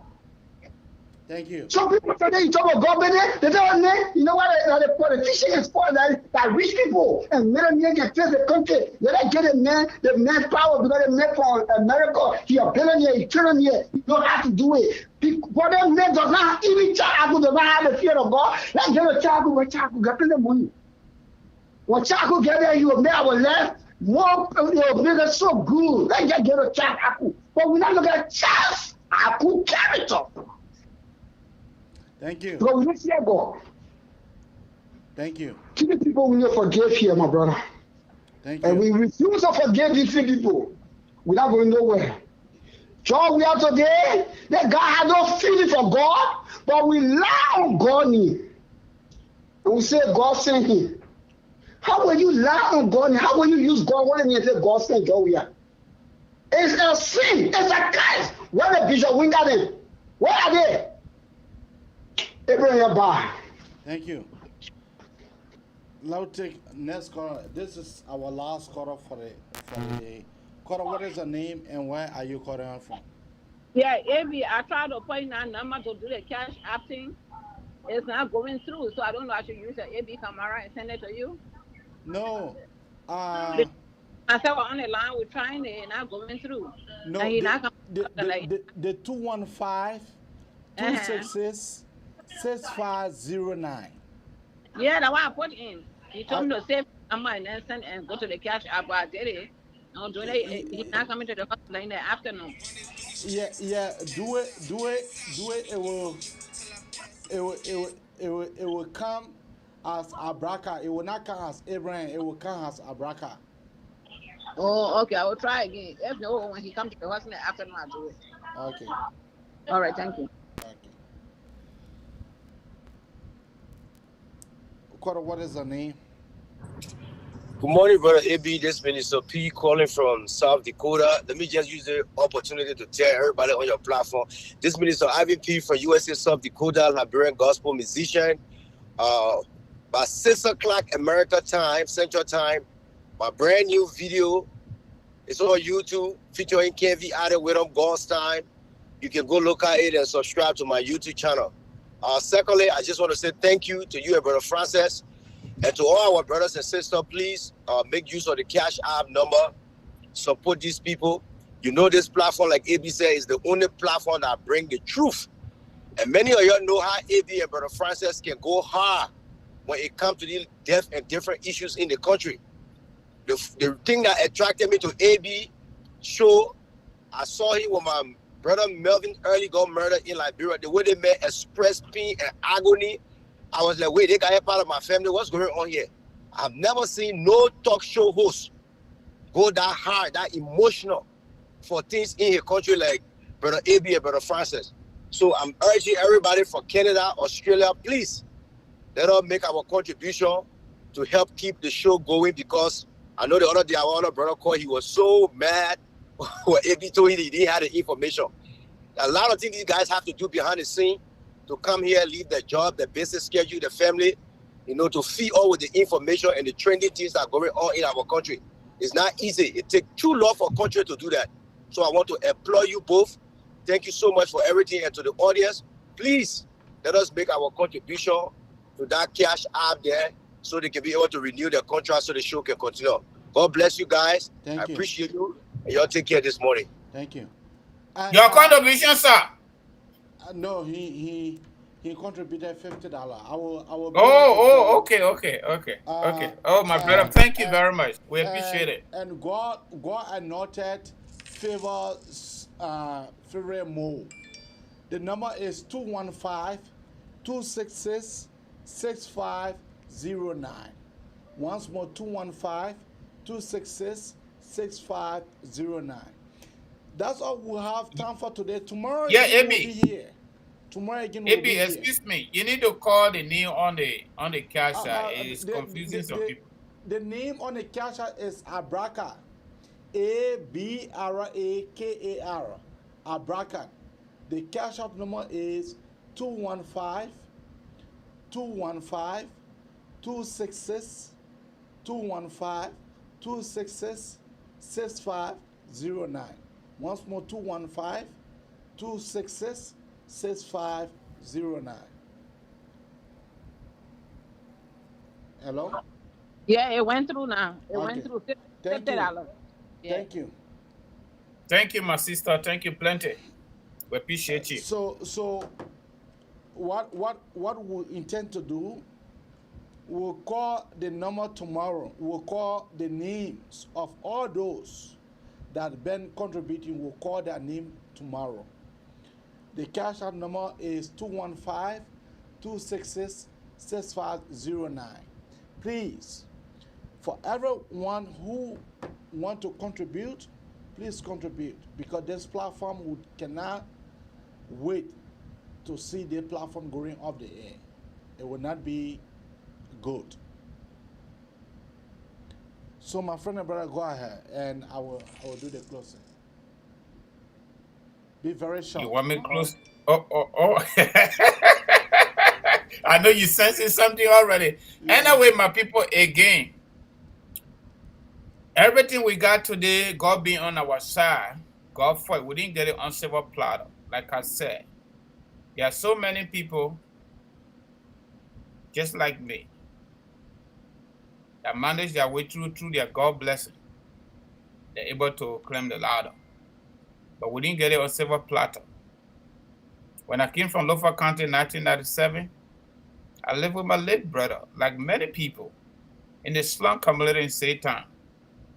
Speaker 10: Thank you.
Speaker 15: Some people today, you talk about government, they tell me, you know what, the politician is for that rich people, and men can face the country. They don't get the man power because the man from America, he a billionaire, he trillionaire, you don't have to do it. For them men does not, even child does not have the fear of God. Let's get a child who get the money. When child get there, you will make our life more, make it so good. Let's just get a child. But we're not looking at child character.
Speaker 10: Thank you.
Speaker 15: Because we don't fear God.
Speaker 10: Thank you.
Speaker 15: Three people we need to forgive here, my brother.
Speaker 10: Thank you.
Speaker 15: And we refuse to forgive these three people. We're not going nowhere. John, we are today that God has no feeling for God, but we lie on God. And we say God sent him. How will you lie on God? How will you use God when you say God sent God? It's a sin. It's a curse. Where the Bishop Winger them? Where are they? Abraham Bar.
Speaker 10: Thank you. Now take next caller. This is our last caller for the day. Caller, what is the name and where are you calling from?
Speaker 14: Yeah, AB, I tried to point that number to do the cash app thing. It's not going through, so I don't know. I should use the AB camera and send it to you.
Speaker 10: No.
Speaker 14: I said we're on the line, we're trying it, and not going through.
Speaker 10: No, the 215 266 6509.
Speaker 14: Yeah, that's what I put in. He told me to save number and then send and go to the cash app. I did it. No, do it. He's not coming to the hospital in the afternoon.
Speaker 10: Yeah, do it. It will come as Abraka. It will not come as Abraham. It will come as Abraka.
Speaker 14: Oh, okay. I will try again. If no, when he comes to the hospital in the afternoon, I'll do it.
Speaker 10: Okay.
Speaker 14: All right. Thank you.
Speaker 10: Okay. Quarter, what is the name?
Speaker 16: Good morning, brother AB. This is Minister P calling from South Dakota. Let me just use the opportunity to tell everybody on your platform. This Minister Ivy P from USA South Dakota, Liberian gospel musician. By 6 o'clock America time, Central Time, my brand new video is on YouTube featuring KV Adam with God's Time. You can go look at it and subscribe to my YouTube channel. Secondly, I just want to say thank you to you and Brother Francis. And to all our brothers and sisters, please make use of the Cash App number. Support these people. You know this platform, like AB said, is the only platform that brings the truth. And many of y'all know how AB and Brother Francis can go hard when it comes to these death and different issues in the country. The thing that attracted me to AB show, I saw him with my brother Melvin early got murdered in Liberia. The way they made express pain and agony, I was like, wait, they got a part of my family. What's going on here? I've never seen no talk show host go that hard, that emotional for things in your country like Brother AB and Brother Francis. So I'm urging everybody from Canada, Australia, please, let us make our contribution to help keep the show going, because I know the other day our other brother called, he was so mad when AB told him he didn't have the information. A lot of things these guys have to do behind the scene to come here, leave their job, their business schedule, their family, to feed all with the information and the trendy things that are going on in our country. It's not easy. It takes too long for a country to do that. So I want to applaud you both. Thank you so much for everything. And to the audience, please let us make our contribution to that Cash App there so they can be able to renew their contract so the show can continue. God bless you guys. I appreciate you. And y'all take care this morning.
Speaker 10: Thank you.
Speaker 11: Your contribution, sir.
Speaker 10: No, he He contributed $50. I will.
Speaker 11: Okay. Oh, my brother, thank you very much. We appreciate it.
Speaker 10: And God anointed favor more. The number is 215-266-6509. Once more, 215-266-6509. That's all we have time for today. Tomorrow
Speaker 11: Yeah,
Speaker 10: again we'll be here. Tomorrow again we'll be here.
Speaker 11: Excuse me. You need to call the name on the cash app. It's confusing some people.
Speaker 10: The name on the cash app is Abraka. ABRAKAR. Abraka. The cash app number is 215-266-6509. Once more, 215-266-6509. Hello?
Speaker 14: Yeah, it went through now. It
Speaker 10: Okay.
Speaker 14: went through
Speaker 10: Thank
Speaker 14: $50. Yeah.
Speaker 10: Thank you.
Speaker 11: Thank you, my sister. Thank you plenty. We appreciate you.
Speaker 10: So what we intend to do, we'll call the number tomorrow. We'll call the names of all those that been contributing. We'll call their name tomorrow. The cash out number is 215-266-6509. Please, for everyone who want to contribute, please contribute, because this platform cannot wait to see the platform going off the air. It will not be good. So my friend and brother, go ahead and I will do the closing. Be very short.
Speaker 11: You want me to close? Oh. I know you sensing something already. Yeah. Anyway, my people, again, everything we got today, God being on our side, God fought. We didn't get it on silver platter. Like I said, there are so many people just like me that manage their way through their God blessing. They're able to climb the ladder. But we didn't get it on silver platter. When I came from Lofa County in 1997, I lived with my late brother, like many people, in the slum community in Satan,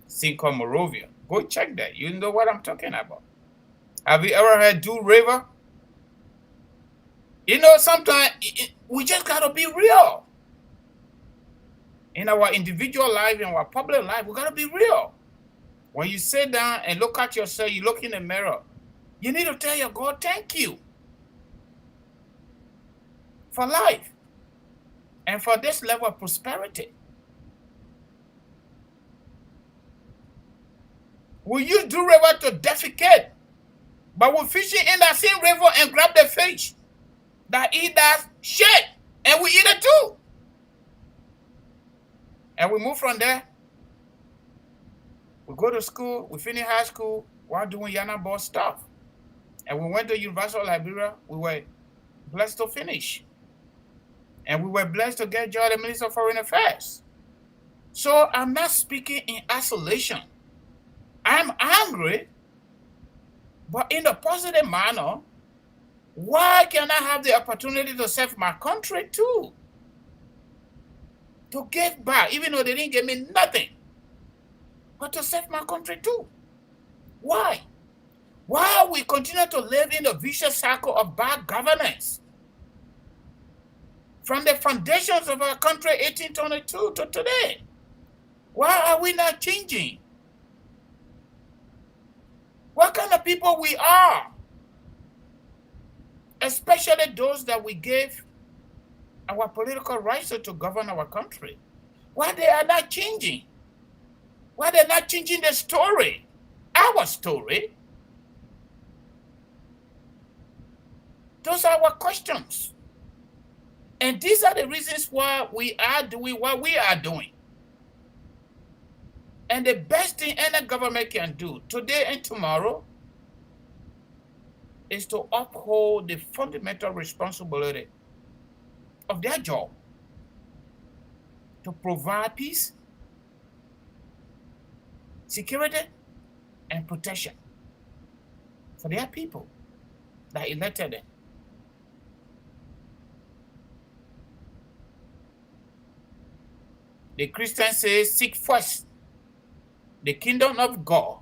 Speaker 11: Cinco Morovia. Go check that. You know what I'm talking about. Have you ever heard Do River? You know, sometimes we just got to be real. In our individual life, in our public life, we got to be real. When you sit down and look at yourself, you look in the mirror, you need to tell your God, thank you for life and for this level of prosperity. We use Do River to defecate, but we're fishing in that same river and grab the fish that eat that shit, and we eat it too. And we move from there. We go to school, we finish high school while doing Yana boss stuff. And we went to University of Liberia. We were blessed to finish. And we were blessed to get job as Minister of Foreign Affairs. So I'm not speaking in isolation. I'm angry, but in a positive manner. Why can I have the opportunity to serve my country too? To give back, even though they didn't give me nothing. But to serve my country too. Why? Why we continue to live in a vicious cycle of bad governance? From the foundations of our country, 1822 to today. Why are we not changing? What kind of people we are? Especially those that we gave our political rights to govern our country. Why they are not changing? Why they're not changing the story? Our story? Those are our questions. And these are the reasons why we are doing what we are doing. And the best thing any government can do today and tomorrow is to uphold the fundamental responsibility of their job to provide peace, security, and protection for their people that elected them. The Christians say, seek first the kingdom of God,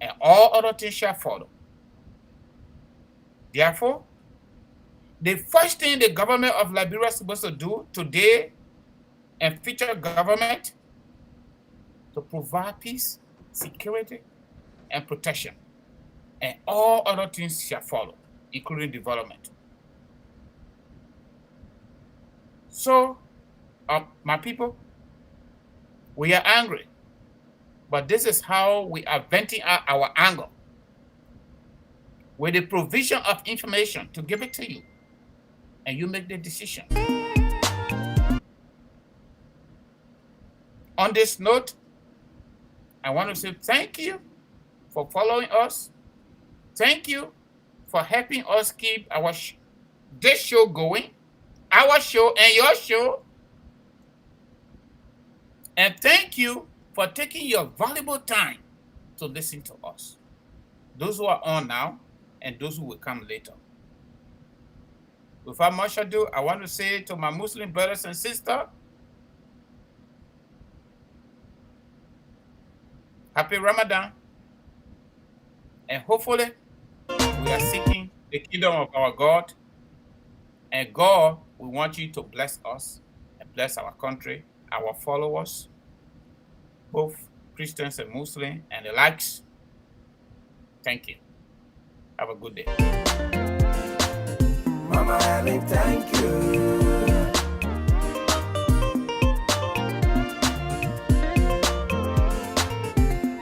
Speaker 11: and all other things shall follow. Therefore, the first thing the government of Liberia is supposed to do today and future government to provide peace, security, and protection. And all other things shall follow, including development. So, my people, we are angry, but this is how we are venting out our anger, with the provision of information to give it to you, and you make the decision. On this note, I want to say thank you for following us. Thank you for helping us keep this show going, our show and your show. And thank you for taking your valuable time to listen to us. Those who are on now and those who will come later. Without much ado, I want to say to my Muslim brothers and sisters, happy Ramadan. And hopefully, we are seeking the kingdom of our God. And God, we want you to bless us and bless our country, our followers, both Christians and Muslims, and the likes. Thank you. Have a good day.
Speaker 1: Mama Ellie, thank you.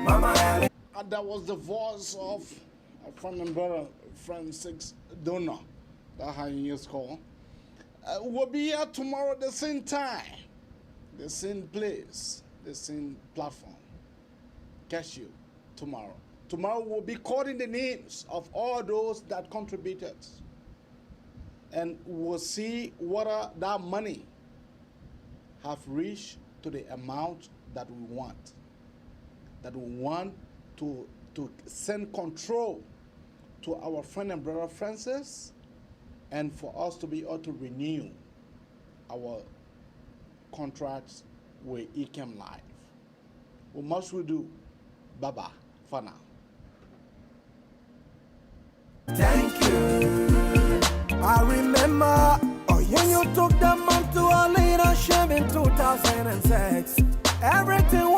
Speaker 1: Mama Ellie.
Speaker 10: And that was the voice of a friend and brother, Francis Donor. That's how he is called. We'll be here tomorrow at the same time, the same place, the same platform. Catch you tomorrow. Tomorrow we'll be calling the names of all those that contributed. And we'll see whether that money have reached to the amount that we want. That we want to send control to our friend and brother Francis, and for us to be able to renew our contracts with Ecam Live. What must we do? Bye-bye for now.
Speaker 1: Thank you. I remember when you took the man to a leadership in 2006. Everything